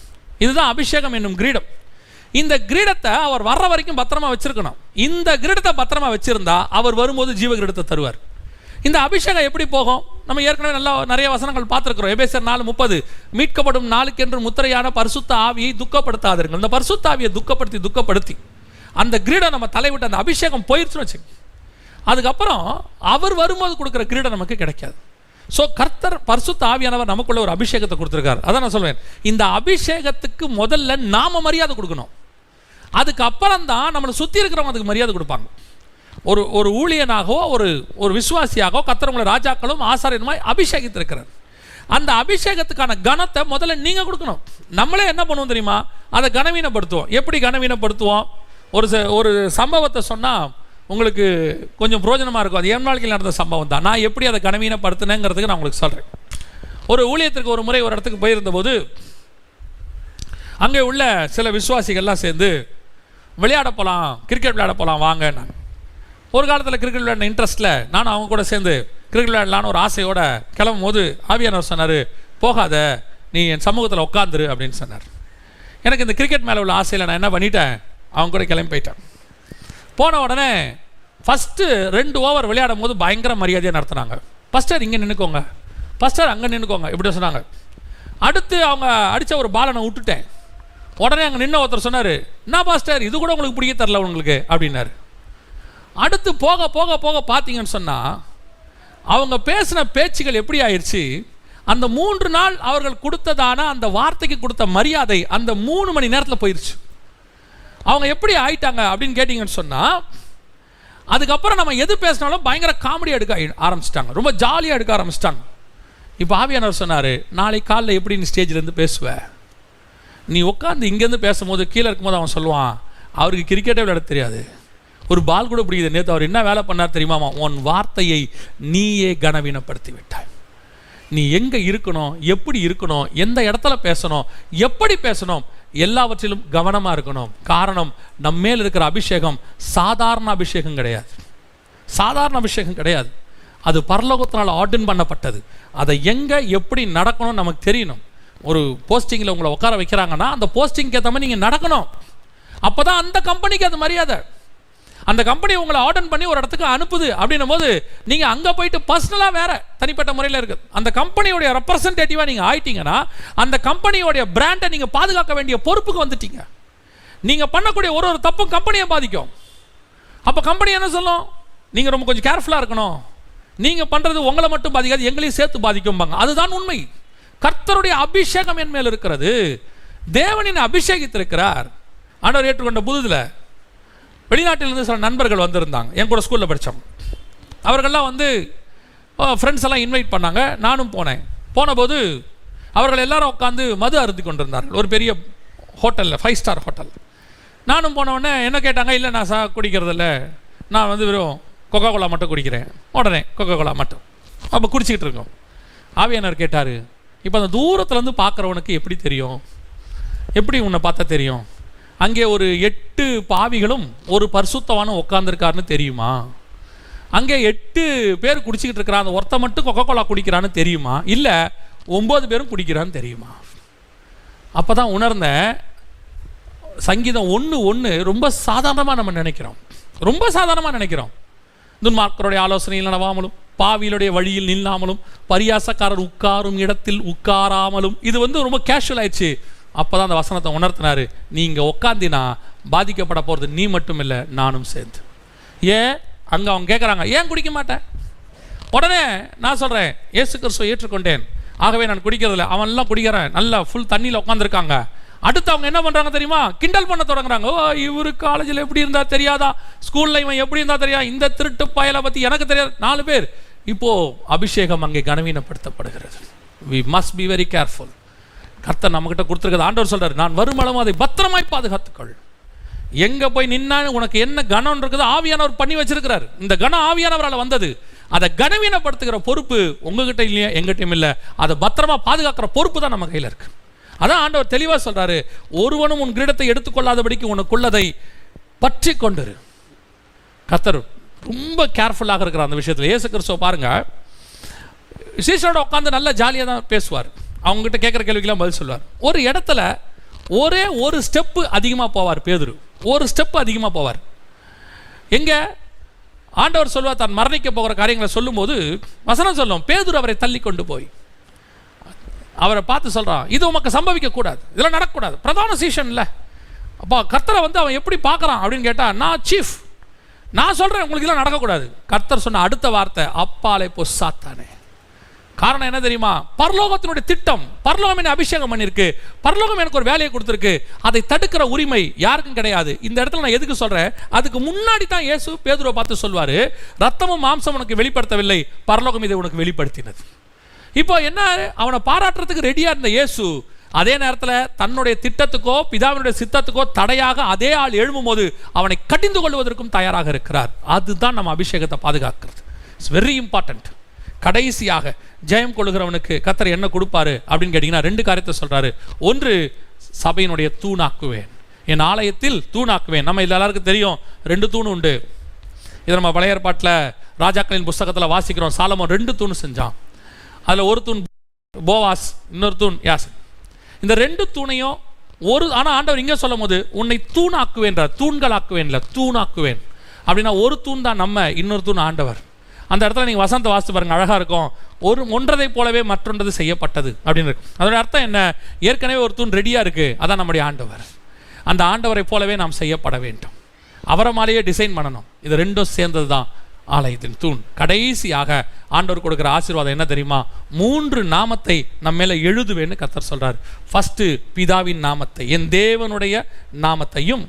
இதுதான் அபிஷேகம் என்னும் கிரீடம். இந்த கிரீடத்தை அவர் வர்ற வரைக்கும் பத்திரமா வச்சிருக்கணும். இந்த கிரீடத்தை பத்திரமா வச்சிருந்தா அவர் வரும்போது ஜீவ கிரீடத்தை தருவார். இந்த அபிஷேகம் எப்படி போகும்? நம்ம ஏற்கனவே நல்லா நிறைய வசனங்கள் பார்த்துருக்கிறோம். எபேசியர் 4:30, மீட்கப்படும் நாளுக்கென்று முத்திரையான பரிசுத்த ஆவியை துக்கப்படுத்தாதீர்கள். இந்த பரிசுத்த ஆவியை துக்கப்படுத்தி அந்த கிரீடம் நம்ம தலைவிட்டு அந்த அபிஷேகம் போயிடுச்சுன்னு வச்சுங்க, அதுக்கப்புறம் அவர் வரும்போது கொடுக்குற கிரீடம் நமக்கு கிடைக்காது. ஸோ கர்த்தர் பரிசுத்த ஆவியானவர் நமக்குள்ள ஒரு அபிஷேகத்தை கொடுத்துருக்காரு. அதான் நான் சொல்வேன், இந்த அபிஷேகத்துக்கு முதல்ல நாம மரியாதை கொடுக்கணும். அதுக்கப்புறம் தான் நம்மளை சுற்றி இருக்கிறவங்க அதுக்கு மரியாதை கொடுப்பாங்க. ஒரு ஊழியனாகவோ ஒரு விசுவாசியாகவோ கர்த்தர் உங்களை ராஜாக்களும் ஆசாரியனுமாய் அபிஷேகித்திருக்கிறார். அந்த அபிஷேகத்துக்கான கனத்தை முதல்ல நீங்கள் கொடுக்கணும். நம்மளே என்ன பண்ணுவோம் தெரியுமா? அதை கனவீனப்படுத்துவோம். எப்படி கனவீனப்படுத்துவோம்? ஒரு சம்பவத்தை சொன்னால் உங்களுக்கு கொஞ்சம் பிரயோஜனமாக இருக்கும். அது என் வாழ்க்கையில் நடந்த சம்பவம் தான். நான் எப்படி அதை கனவீனப்படுத்தினேங்கிறதுக்கு நான் உங்களுக்கு சொல்கிறேன். ஒரு ஊழியத்திற்கு ஒரு முறை ஒரு இடத்துக்கு போயிருந்தபோது அங்கே உள்ள சில விசுவாசிகள்லாம் சேர்ந்து விளையாட போகலாம், கிரிக்கெட் விளையாட போகலாம் வாங்க. நான் ஒரு காலத்தில் கிரிக்கெட் விளையாடின இன்ட்ரெஸ்ட்டில் நானும் அவங்க கூட சேர்ந்து கிரிக்கெட் விளையாடலான்னு ஒரு ஆசையோடு கிளம்பும் போது ஆவியானவர் சொன்னார், போகாத, நீ என் சமூகத்தில் உட்காந்துரு அப்படின்னு சொன்னார். எனக்கு இந்த கிரிக்கெட் மேலே உள்ள ஆசையில் நான் என்ன பண்ணிட்டேன், அவங்க கூட கிளம்பி போயிட்டேன். போன உடனே ஃபஸ்ட்டு 2 ஓவர் விளையாடும் போது பயங்கர மரியாதையாக நடத்துனாங்க. ஃபஸ்டர் இங்கே நின்றுக்கோங்க, ஃபஸ்டர் அங்கே நின்றுக்கோங்க இப்படி சொன்னாங்க. அடுத்து அவங்க அடித்த ஒரு பாலை நான் விட்டுட்டேன். உடனே அங்கே நின்று ஒருத்தர் சொன்னார், என்ன பாஸ்டர் இது கூட உங்களுக்கு பிடிக்க தரல உங்களுக்கு அப்படின்னாரு. அடுத்து போக போக போக பார்த்தீங்கன்னு சொன்னால் அவங்க பேசின பேச்சுகள் எப்படி ஆயிடுச்சு, அந்த 3 நாள் அவர்கள் கொடுத்ததான அந்த வார்த்தைக்கு கொடுத்த மரியாதை அந்த 3 மணி நேரத்தில் போயிடுச்சு. அவங்க எப்படி ஆயிட்டாங்க அப்படின்னு கேட்டிங்கன்னு சொன்னால், அதுக்கப்புறம் நம்ம எது பேசினாலும் பயங்கர காமெடியாக எடுக்க ஆரம்பிச்சிட்டாங்க, ரொம்ப ஜாலியாக எடுக்க ஆரம்பிச்சிட்டாங்க. இப்போ ஆவியானவர் சொன்னார், நாளைக்கு காலையில் எப்படி நீ ஸ்டேஜ்லேருந்து பேசுவேன், நீ உட்காந்து இங்கேருந்து பேசும்போது கீழே இருக்கும்போது அவன் சொல்லுவான், அவருக்கு கிரிக்கெட்டே விளையாட தெரியாது, ஒரு பால் கூட பிடிக்குது, நேற்று அவர் என்ன வேலை பண்ணார் தெரியுமாமா, உன் வார்த்தையை நீயே கனவீனப்படுத்தி விட்டாய். நீ எங்கே இருக்கணும், எப்படி இருக்கணும், எந்த இடத்துல பேசணும், எப்படி பேசணும், எல்லாவற்றிலும் கவனமாக இருக்கணும். காரணம், நம்ம மேல் இருக்கிற அபிஷேகம் சாதாரண அபிஷேகம் கிடையாது, சாதாரண அபிஷேகம் கிடையாது. அது பரலோகத்தினால் ஆர்டன் பண்ணப்பட்டது. அதை எங்கே எப்படி நடக்கணும்னு நமக்கு தெரியணும். ஒரு போஸ்டிங்கில் உங்களை உட்கார வைக்கிறாங்கன்னா அந்த போஸ்டிங்க்கு ஏற்ற மாதிரி நீங்கள் நடக்கணும். அப்போ தான் அந்த கம்பெனிக்கு அது மரியாதை. அந்த கம்பெனி உங்களை ஆர்டர் பண்ணி ஒரு இடத்துக்கு அனுப்புது அப்படின்னும் போது நீங்கள் அங்கே போயிட்டு பர்சனலாக வேற தனிப்பட்ட முறையில் இருக்குது. அந்த கம்பெனியோடைய ரெப்ரசன்டேட்டிவாக நீங்கள் ஆயிட்டீங்கன்னா அந்த கம்பெனியோடைய பிராண்டை நீங்கள் பாதுகாக்க வேண்டிய பொறுப்புக்கு வந்துட்டீங்க. நீங்கள் பண்ணக்கூடிய ஒரு தப்பும் கம்பெனியை பாதிக்கும். அப்போ கம்பெனி என்ன சொல்லும், நீங்கள் ரொம்ப கொஞ்சம் கேர்ஃபுல்லாக இருக்கணும், நீங்கள் பண்ணுறது உங்களை மட்டும் பாதிக்காது எங்களையும் சேர்த்து பாதிக்கும்பாங்க. அதுதான் உண்மை. கர்த்தருடைய அபிஷேகம் என் மேல் இருக்கிறது, தேவனின் அபிஷேகித்திருக்கிறார். ஆண்டவர் ஏற்றுக்கொண்ட புதுதில் வெளிநாட்டிலிருந்து சில நண்பர்கள் வந்திருந்தாங்க, என் கூட ஸ்கூலில் படித்தோம். அவர்கள்லாம் வந்து ஃப்ரெண்ட்ஸ் எல்லாம் இன்வைட் பண்ணாங்க, நானும் போனேன். போனபோது அவர்கள் எல்லாரும் உட்காந்து மது அருந்தி கொண்டிருந்தார்கள் ஒரு பெரிய ஹோட்டலில், 5 ஸ்டார் ஹோட்டல். நானும் போனவுடனே என்ன கேட்டாங்க, இல்லை நான் குடிக்கிறதில்ல, நான் வந்து வெறும் கொக்கோ கோலா மட்டும் குடிக்கிறேன். உடனே கொக்கோ கோலா மட்டும் அப்போ குடிச்சிக்கிட்டு இருக்கோம். ஆவியானவர் கேட்டார், இப்போ அந்த தூரத்துலேருந்து பார்க்குறவனுக்கு எப்படி தெரியும், எப்படி உன்னை பார்த்தா தெரியும், அங்கே ஒரு 8 பாவிகளும் ஒரு பரிசுத்தவானும் உட்காந்துருக்காருன்னு தெரியுமா, அங்கே 8 பேர் குடிச்சிக்கிட்டு இருக்கிறான், அந்த ஒருத்த மட்டும் கொக்கோ கோலா குடிக்கிறான்னு தெரியுமா, இல்லை 9 பேரும் குடிக்கிறான்னு தெரியுமா? அப்போ தான் உணர்ந்தேன், சங்கீதம் 1:1 ரொம்ப சாதாரணமாக நம்ம நினைக்கிறோம், ரொம்ப சாதாரணமாக நினைக்கிறோம். துன்மார்க்கருடைய ஆலோசனையில் நடவாமலும், பாவியிலுடைய வழியில் நில்லாமலும், பரியாசக்காரர் உட்காரும் இடத்தில் உட்காராமலும், இது வந்து ரொம்ப கேஷுவல் ஆயிடுச்சு. அப்போ தான் அந்த வசனத்தை உணர்த்தினார், நீங்கள் உட்காந்தினா பாதிக்கப்பட போகிறது நீ மட்டும் இல்லை நானும் சேர்ந்து. ஏன் அங்கே அவங்க கேட்குறாங்க, ஏன் குடிக்க மாட்டேன்? உடனே நான் சொல்கிறேன், இயேசு கிறிஸ்துவை ஏற்றுக்கொண்டேன், ஆகவே நான் குடிக்கிறதில்ல. அவன்லாம் குடிக்கிறேன், நல்லா ஃபுல் தண்ணியில் உட்காந்துருக்காங்க. அடுத்து அவங்க என்ன பண்ணுறாங்க தெரியுமா, கிண்டல் பண்ண தொடங்குறாங்க. ஓ, இவரு காலேஜில் எப்படி இருந்தா தெரியாதா, ஸ்கூலில் இவன் எப்படி இருந்தா தெரியாது, இந்த திருட்டு பயலை பற்றி எனக்கு தெரியாது. 4 பேர். இப்போது அபிஷேகம் அங்கே கனவீனப்படுத்தப்படுகிறது. We must be very careful. கர்த்தர் நம்மகிட்ட கொடுத்துருக்கிறது. ஆண்டவர் சொல்கிறார், நான் வருமளவும் அதை பத்திரமாய் பாதுகாத்துக்கள். எங்கே போய் நின்னா உனக்கு என்ன கனம் இருக்குது ஆவியானவர் பண்ணி வச்சிருக்கிறார். இந்த கனம் ஆவியானவரால் வந்தது. அதை கனவீனப்படுத்துகிற பொறுப்பு உங்ககிட்ட இல்லையா, எங்கிட்டையும் இல்லை. அதை பத்திரமா பாதுகாக்கிற பொறுப்பு தான் நம்ம கையில் இருக்கு. அதான் ஆண்டவர் தெளிவாக சொல்றாரு, ஒருவனும் உன் கிரீடத்தை எடுத்துக்கொள்ளாதபடிக்கு உனக்குள்ளதை பற்றி கொண்டிரு. கர்த்தர் ரொம்ப கேர்ஃபுல்லாக இருக்கிற அந்த விஷயத்தில். இயேசு கிறிஸ்துவ பாருங்க, சீஷரோட உட்காந்து நல்ல ஜாலியாக தான் பேசுவார், அவங்ககிட்ட கேட்குற கேள்விக்கெல்லாம் பதில் சொல்லுவார். ஒரு இடத்துல ஒரே ஒரு ஸ்டெப்பு அதிகமாக போவார் பேதுரு, ஒரு ஸ்டெப்பு அதிகமாக போவார். எங்கே ஆண்டவர் சொல்வார் தான் மரணிக்க போகிற காரியங்களை சொல்லும்போது வசனம் சொல்லும், பேதுரு அவரை தள்ளி கொண்டு போய் அவரை பார்த்து சொல்கிறான், இது உமக்கு சம்பவிக்கக்கூடாது, இதெல்லாம் நடக்கக்கூடாது. பிரதான சீஷன்ல அப்போ கர்த்தரை அவன் எப்படி பார்க்குறான் அப்படின்னு கேட்டால், நான் சீஃப், நான் சொல்கிறேன் உங்களுக்கு இதெல்லாம் நடக்கக்கூடாது. கர்த்தர் சொன்ன அடுத்த வார்த்தை, அப்பாலே போ சாத்தானே. காரணம் என்ன தெரியுமா? பரலோகத்தினுடைய திட்டம், பரலோகம் என்ன அபிஷேகம் பண்ணிருக்கு, பரலோகம் எனக்கு ஒரு வேலையை கொடுத்துருக்கு, அதை தடுக்கிற உரிமை யாருக்கும் கிடையாது. இந்த இடத்துல நான் எதுக்கு சொல்றேன், அதுக்கு முன்னாடி தான் இயேசு பேதுருவை பார்த்து சொல்வாரு, ரத்தமும் மாம்சம் உனக்கு வெளிப்படுத்தவில்லை, பரலோகம் இதை உனக்கு வெளிப்படுத்தினது. இப்போ என்ன, அவனை பாராட்டுறதுக்கு ரெடியா இருந்த இயேசு அதே நேரத்தில் தன்னுடைய திட்டத்துக்கோ பிதாவினுடைய சித்தத்துக்கோ தடையாக அதே ஆள் எழும்பும் போது அவனை கடிந்து கொள்வதற்கும் தயாராக இருக்கிறார். அதுதான் நம்ம அபிஷேகத்தை பாதுகாக்கிறது. It's very important. கடைசியாக ஜெயம் கொள்ளுகிறவனுக்கு கர்த்தர் என்ன கொடுப்பாரு அப்படின்னு கேட்டிங்கன்னா 2 காரியத்தை சொல்றாரு. ஒன்று, சபையினுடைய தூணாக்குவேன், என் ஆலயத்தில் தூணாக்குவேன். நம்ம எல்லாருக்கும் தெரியும் 2 தூண் உண்டு. இதை நம்ம பழைய ஏற்பாட்டில் ராஜாக்களின் புஸ்தகத்தில் வாசிக்கிறோம். சாலமோன் 2 தூண் செஞ்சான். அதில் ஒரு தூண் போவாஸ், இன்னொரு தூண் யாசன். இந்த 2 தூணையும் ஆனால் ஆண்டவர் இங்கே சொல்லும் போது உன்னை தூணாக்குவேன்றார், தூண்களாக்குவேன்ல, தூணாக்குவேன் அப்படின்னா ஒரு தூண் தான் நம்ம, இன்னொரு தூண் ஆண்டவர். அந்த இடத்துல நீங்கள் வசனத்தை வாசித்து பாருங்க, அழகாக இருக்கும். ஒன்றதை போலவே மற்றொன்றது செய்யப்பட்டது அப்படின்னு இருக்கும். அதோட அர்த்தம் என்ன? ஏற்கனவே ஒரு தூண் ரெடியாக இருக்குது, அதான் நம்முடைய ஆண்டவர். அந்த ஆண்டவரை போலவே நாம் செய்யப்பட வேண்டும், அவரை மாலையே டிசைன் பண்ணணும். இது 2ம் சேர்ந்தது தான் ஆலயத்தின் தூண். கடைசியாக ஆண்டவர் கொடுக்குற ஆசீர்வாதம் என்ன தெரியுமா? 3 நாமத்தை நம்ம மேலே எழுதுவேன்னு கர்த்தர் சொல்றார். ஃபர்ஸ்ட், பிதாவின் நாமத்தை, என் தேவனுடைய நாமத்தையும்,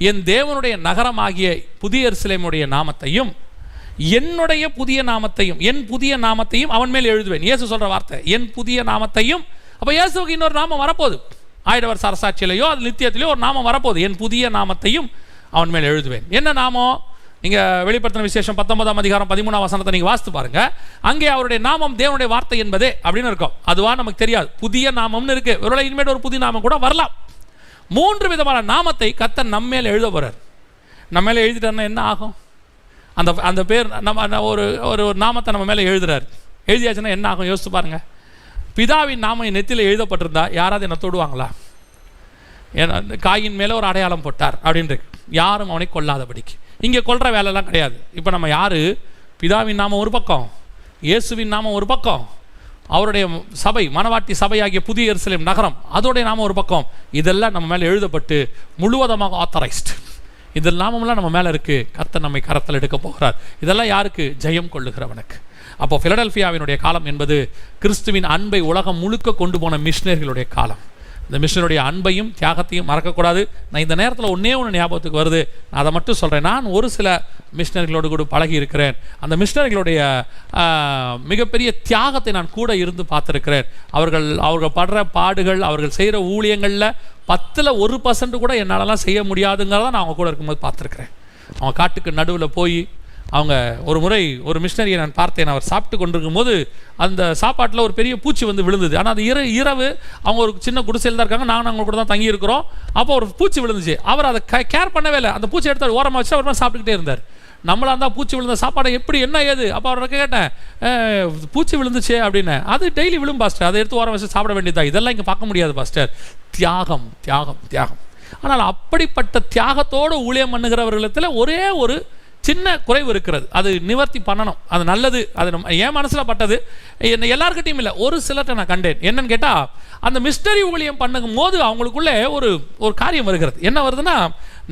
என் தேவனுடைய நகரமாகிய புதிய எருசலேமுடைய நாமத்தையும், என்னுடைய புதிய நாமத்தையும், என் புதிய நாமத்தையும் அவன் மேல் எழுதுவேன். இயேசு சொல்ற வார்த்தை, என் புதிய நாமத்தையும். அப்ப இயேசுவுக்கு இன்னொரு நாமம் வரப்போகுது, 1000 வருஷ அரசாட்சியிலையோ அது நித்தியத்திலேயோ ஒரு நாமம் வரப்போகுது. என் புதிய நாமத்தையும் அவன் மேல் எழுதுவேன். என்ன நாமம்? நீங்க வெளிப்படுத்தின விசேஷம் 19ஆம் அதிகாரம் 13ஆம் வசனத்தை நீங்க வாசித்து பாருங்க. அங்கே அவருடைய நாமம் தேவனுடைய வார்த்தை என்பதே அப்படின்னு இருக்கும். அதுவா நமக்கு தெரியாது, புதிய நாமம்னு இருக்கு. ஒருவேளை இனிமேல் ஒரு புதிய நாமம் கூட வரலாம். 3 விதமான நாமத்தை கர்த்தர் நம்ம மேல் எழுத போறார். நம்ம மேல எழுதிட்டாருன்னா என்ன ஆகும்? அந்த பேர் நம்ம ஒரு நாமத்தை நம்ம மேலே எழுதுறாரு. எழுதியாச்சுன்னா என்ன ஆகும் யோசிச்சு பாருங்க. பிதாவின் நாமம் நெத்தியில் எழுதப்பட்டிருந்தா யாராவது என்ன தொடுவாங்களா? ஏன்னா காயின் மேலே ஒரு அடையாளம் போட்டார் அப்படின்ட்டு யாரும் அவனை கொல்லாதபடிக்கு. இங்கே கொல்ற வேலைலாம் கிடையாது. இப்போ நம்ம யாரு? பிதாவின் நாமம் ஒரு பக்கம், இயேசுவின் நாமம் ஒரு பக்கம், அவருடைய சபை மனவாட்டி சபையாகிய புதிய எருசலேம் நகரம் அதோடைய நாமம் ஒரு பக்கம். இதெல்லாம் நம்ம மேலே எழுதப்பட்டு முழுவதமாக ஆத்தரைஸ்ட். இது நாமெல்லாம் நம்ம மேலே இருக்குது. கர்த்தர் நம்மை கரத்தில் எடுக்க போகிறார். இதெல்லாம் யாருக்கு? ஜெயம் கொள்ளுகிறவனுக்கு. அப்போ பிலடெல்பியாவினுடைய காலம் என்பது கிறிஸ்துவின் அன்பை உலகம் முழுக்க கொண்டு போன மிஷினரிகளுடைய காலம். இந்த மிஷினருடைய அன்பையும் தியாகத்தையும் மறக்கக்கூடாது. நான் இந்த நேரத்தில் ஒன்றே ஞாபகத்துக்கு வருது, நான் அதை மட்டும் சொல்கிறேன். நான் ஒரு சில மிஷினரிகளோடு கூட பழகி இருக்கிறேன். அந்த மிஷினரிகளுடைய மிகப்பெரிய தியாகத்தை நான் கூட இருந்து பார்த்துருக்கிறேன். அவர்கள் படுற பாடுகள், அவர்கள் செய்கிற ஊழியங்களில் 10ல் 1% கூட என்னாலலாம் செய்ய முடியாதுங்கிறத நான் அவங்க கூட இருக்கும்போது பார்த்துருக்குறேன். அவங்க காட்டுக்கு நடுவில் போய் அவங்க ஒரு முறை ஒரு மிஷினரியை நான் பார்த்தேன். அவர் சாப்பிட்டு கொண்டிருக்கும் போது அந்த சாப்பாட்டில் ஒரு பெரிய பூச்சி வந்து விழுந்தது. ஆனால் அது இரவு அவங்க ஒரு சின்ன குடிசையில் தான் இருக்காங்க, நாங்கள் அவங்க கூட தான் தங்கி இருக்கிறோம். அப்போ ஒரு பூச்சி விழுந்துச்சு. அவர் அதை கேர் பண்ணவே இல்லை. அந்த பூச்சி எடுத்து ஓரமாக வச்சு அவர் சாப்பிட்டுக்கிட்டே இருந்தார். நம்மளா இருந்தால் பூச்சி விழுந்த சாப்பாடை எப்படி என்ன ஏது? அப்போ அவரை கேட்டேன், பூச்சி விழுந்துச்சு அப்படின்னு. அது டெய்லி விழும் பாஸ்டர், அதை எடுத்து ஓரம் வச்சு சாப்பிட வேண்டியதா? இதெல்லாம் இங்கே பார்க்க முடியாது பாஸ்டர். தியாகம் தியாகம் தியாகம். ஆனால் அப்படிப்பட்ட தியாகத்தோடு ஊழியம் பண்ணுகிறவர்களிடத்தில் ஒரே ஒரு சின்ன குறைவு இருக்கிறது. அது நிவர்த்தி பண்ணணும். அது நல்லது. அது என் மனசில் பட்டது. என்ன எல்லாருக்கிட்டையும் இல்லை, ஒரு சிலர்கிட்ட நான் கண்டேன். என்னன்னு கேட்டால், அந்த மிஸ்டரி ஊழியம் பண்ணும் போது அவங்களுக்குள்ளே ஒரு காரியம் வருகிறது. என்ன வருதுன்னா,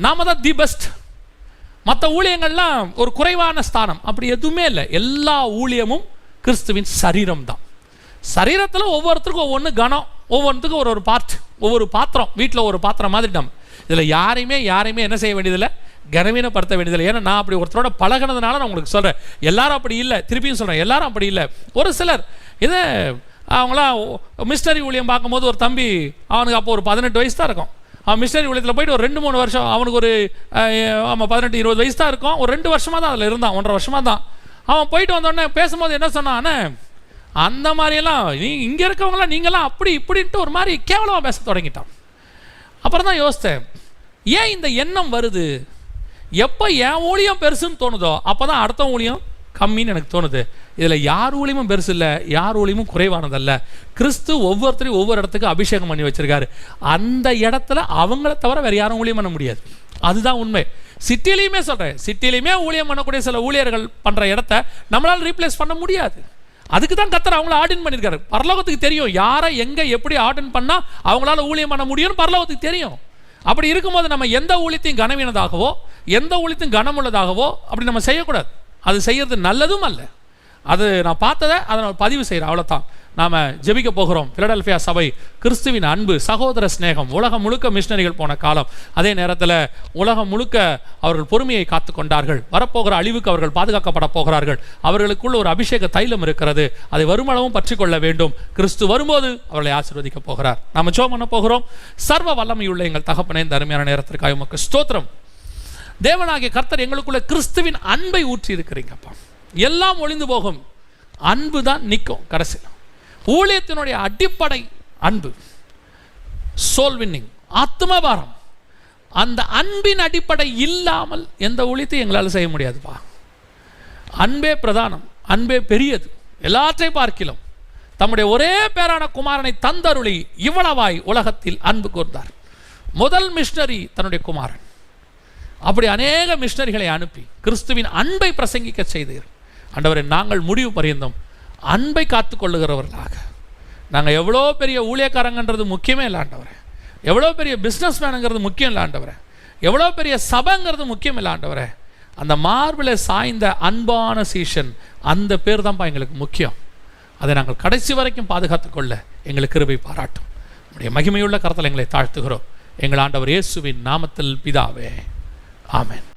நாம தான் தி பெஸ்ட், மற்ற ஊழியங்கள்லாம் ஒரு குறைவான ஸ்தானம். அப்படி எதுவுமே இல்லை. எல்லா ஊழியமும் கிறிஸ்துவின் சரீரம் தான். சரீரத்தில் ஒவ்வொருத்தருக்கும் ஒவ்வொன்று கனம், ஒவ்வொன்றுத்துக்கும் ஒரு பார்ட், ஒவ்வொரு பாத்திரம். வீட்டில் ஒரு பாத்திரம் மாதிரி நம்ம இதில் யாரையுமே என்ன செய்ய வேண்டியதில்லை, கனவீனப்படுத்த வேண்டியதில்லை. ஏன்னா நான் அப்படி ஒருத்தரோட பழகினதுனால நான் உங்களுக்கு சொல்கிறேன். எல்லாரும் அப்படி இல்லை, திருப்பியும் சொல்கிறேன், எல்லாரும் அப்படி இல்லை. ஒரு சிலர் இதை அவங்களாம் மிஸ்டரி ஊழியம் பார்க்கும்போது ஒரு தம்பி, அவனுக்கு அப்போ ஒரு 18 வயசு தான் இருக்கும். அவன் மிஸ்டரி ஊழியத்தில் போயிட்டு ஒரு 2-3 வருஷம், அவனுக்கு ஒரு 18-20 வயசு தான் இருக்கும். ஒரு 2 வருஷமாக தான் அதில் இருந்தான், 1.5 வருஷமாக தான். அவன் போயிட்டு வந்தோடனே பேசும்போது என்ன சொன்னான், அந்த மாதிரியெல்லாம் இங்கே இருக்கவங்களாம் நீங்களாம் அப்படி இப்படின்ட்டு ஒரு மாதிரி கேவலமாக பேச தொடங்கிட்டான். அப்புறம் தான் யோசித்தேன், ஏன் இந்த எண்ணம் வருது? எப்போ என் ஊழியம் பெருசுன்னு தோணுதோ அப்போ தான் அடுத்த ஊழியம் கம்மின்னு எனக்கு தோணுது. இதில் யார் ஊழியமும் பெருசு இல்லை, யார் ஊழியமும் குறைவானதல்ல. கிறிஸ்து ஒவ்வொருத்தரையும் ஒவ்வொரு இடத்துக்கு அபிஷேகம் பண்ணி வச்சிருக்காரு. அந்த இடத்துல அவங்கள தவிர வேறு யாரும் ஊழியம் பண்ண முடியாது. அதுதான் உண்மை. சிட்டிலையுமே சொல்கிறேன், சிட்டிலையுமே ஊழியம் பண்ணக்கூடிய சில ஊழியர்கள் பண்ணுற இடத்த நம்மளால் ரீப்ளேஸ் பண்ண முடியாது. அதுக்கு தான் கர்த்தர் அவங்கள ஆர்டின் பண்ணியிருக்காரு. பரலோகத்துக்கு தெரியும் யாரை எங்கே எப்படி ஆர்டின் பண்ணால் அவங்களால ஊழியம் பண்ண முடியும்னு பரலோகத்துக்கு தெரியும். அப்படி இருக்கும்போது நம்ம எந்த ஊழியத்தையும் கனவீனதாகவோ எந்த ஊழியத்தையும் கனமுள்ளதாகவோ அப்படி நம்ம செய்யக்கூடாது. அது செய்யறது நல்லதும் அல்ல. அது நான் பார்த்ததை அதை நான் பதிவு செய்கிறேன், அவ்வளோதான். நாம் ஜெபிக்க போகிறோம். பிலடெல்பியா சபை கிறிஸ்துவின் அன்பு, சகோதர ஸ்நேகம், உலகம் முழுக்க மிஷனரிகள் போன காலம். அதே நேரத்தில் உலகம் முழுக்க அவர்கள் பொறுமையை காத்து கொண்டார்கள். வரப்போகிற அழிவுக்கு அவர்கள் பாதுகாக்கப்பட போகிறார்கள். அவர்களுக்குள்ள ஒரு அபிஷேக தைலம் இருக்கிறது, அதை வருமளவும் பற்றி கொள்ள வேண்டும். கிறிஸ்து வரும்போது அவர்களை ஆசீர்வதிக்க போகிறார். நாம் ஜெபம் பண்ண போகிறோம். சர்வ வல்லமையுள்ள எங்கள் தகப்பனே, இந்த அருமையான நேரத்திற்காக உமக்கு ஸ்தோத்திரம். தேவனாகிய கர்த்தர் எங்களுக்குள்ள கிறிஸ்துவின் அன்பை ஊற்றி இருக்கிறீங்கப்பா. எல்லாம் ஒளிந்து போகும், அன்பு தான் நிற்கும் கடைசியில். ஊழியத்தினுடைய அடிப்படை அன்பு, சோல் வின்னிங், ஆத்மபாரம். அந்த அன்பின் அடிப்படை இல்லாமல் எந்த ஊழியத்தையும் எங்களால் செய்ய முடியாதுப்பா. அன்பே பிரதானம், அன்பே பெரியது. எல்லாற்றையும் பார்க்கிலும் தம்முடைய ஒரே பேரான குமாரனை தந்தருளி இவ்வளவாய் உலகத்தில் அன்பு கூர்ந்தார். முதல் மிஷனரி தன்னுடைய குமாரன். அப்படி அநேக மிஷனரிகளை அனுப்பி கிறிஸ்துவின் அன்பை பிரசங்கிக்க செய்தீர். ஆண்டவரே, நாங்கள் முடிவு பரியந்தம் அன்பை காத்து கொள்ளுகிறவர்களாக, நாங்கள் எவ்வளோ பெரிய ஊழியக்காரங்கன்றது முக்கியமே இல்லை ஆண்டவரே, எவ்வளோ பெரிய பிஸ்னஸ் மேனுங்கிறது முக்கியம் இல்லை ஆண்டவரே, எவ்வளோ பெரிய சபைங்கிறது முக்கியம் இல்லை ஆண்டவரே, அந்த மார்பில் சாய்ந்த அன்பான சீஷன், அந்த பேர் தான்ப்பா எங்களுக்கு முக்கியம். அதை நாங்கள் கடைசி வரைக்கும் பாதுகாத்து கொள்ள எங்களுக்கு கிருபை பாராட்டும். நம்முடைய மகிமையுள்ள கரத்தில் எங்களை தாழ்த்துகிறோம். எங்கள் ஆண்டவர் இயேசுவின் நாமத்தில் பிதாவே, ஆமென்.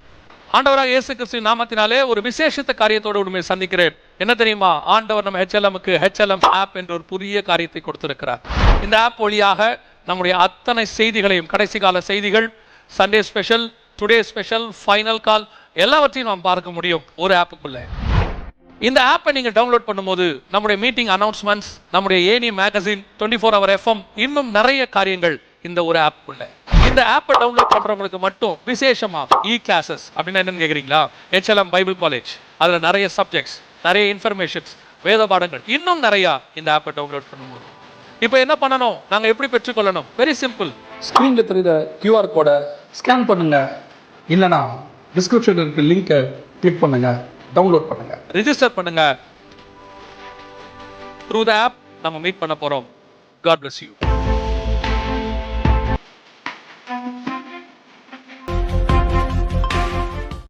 ஆண்டவராக இயேசு கிறிஸ்துவின் நாமத்தினாலே ஒரு விசேஷத்த காரியத்தோடு உண்மையை சந்திக்கிறேன். என்ன தெரியுமா? ஆண்டவர் நம்ம HLMக்கு HLM ஆப் என்ற ஒரு புதிய காரியத்தை கொடுத்திருக்கிறார். இந்த ஆப் வழியாக நம்முடைய அத்தனை செய்திகளையும், கடைசி கால செய்திகள், Sunday special, today special, final கால், எல்லாவற்றையும் நாம் பார்க்க முடியும் ஒரு ஆப்புக்குள்ள. இந்த ஆப்பை நீங்கள் டவுன்லோட் பண்ணும்போது நம்முடைய மீட்டிங் அனௌன்ஸ்மெண்ட்ஸ், நம்முடைய ஏனி மேகசின், 24 hour FM, இன்னும் நிறைய காரியங்கள் இந்த ஒரு ஆப் உள்ள. இந்த ஆப்பை டவுன்லோட் பண்றவங்களுக்கு மட்டும் விசேஷமா கிளாஸஸ் அப்படின்னா என்னன்னு கேட்குறீங்களா? HLM பைபிள் காலேஜ், அதில் நிறைய சப்ஜெக்ட்ஸ், நிறைய இன்ஃபர்மேஷன்ஸ், வேத பாடங்கள், இன்னும் நிறையா இந்த ஆப்பை டவுன்லோட் பண்ணும்போது. இப்போ என்ன பண்ணணும், நாங்கள் எப்படி பெற்றுக்கொள்ளணும்? Very simple. ஸ்க்ரீனில் தெரியுற QR கோடை ஸ்கேன் பண்ணுங்க, இல்லைனா டிஸ்கிரிப்ஷனில் இருக்க லிங்கை கிளிக் பண்ணுங்க, டவுன்லோட் பண்ணுங்க, ரிஜிஸ்டர் பண்ணுங்க. த்ரூ த ஆப் நம்ம மீட் பண்ண போகிறோம். God bless you.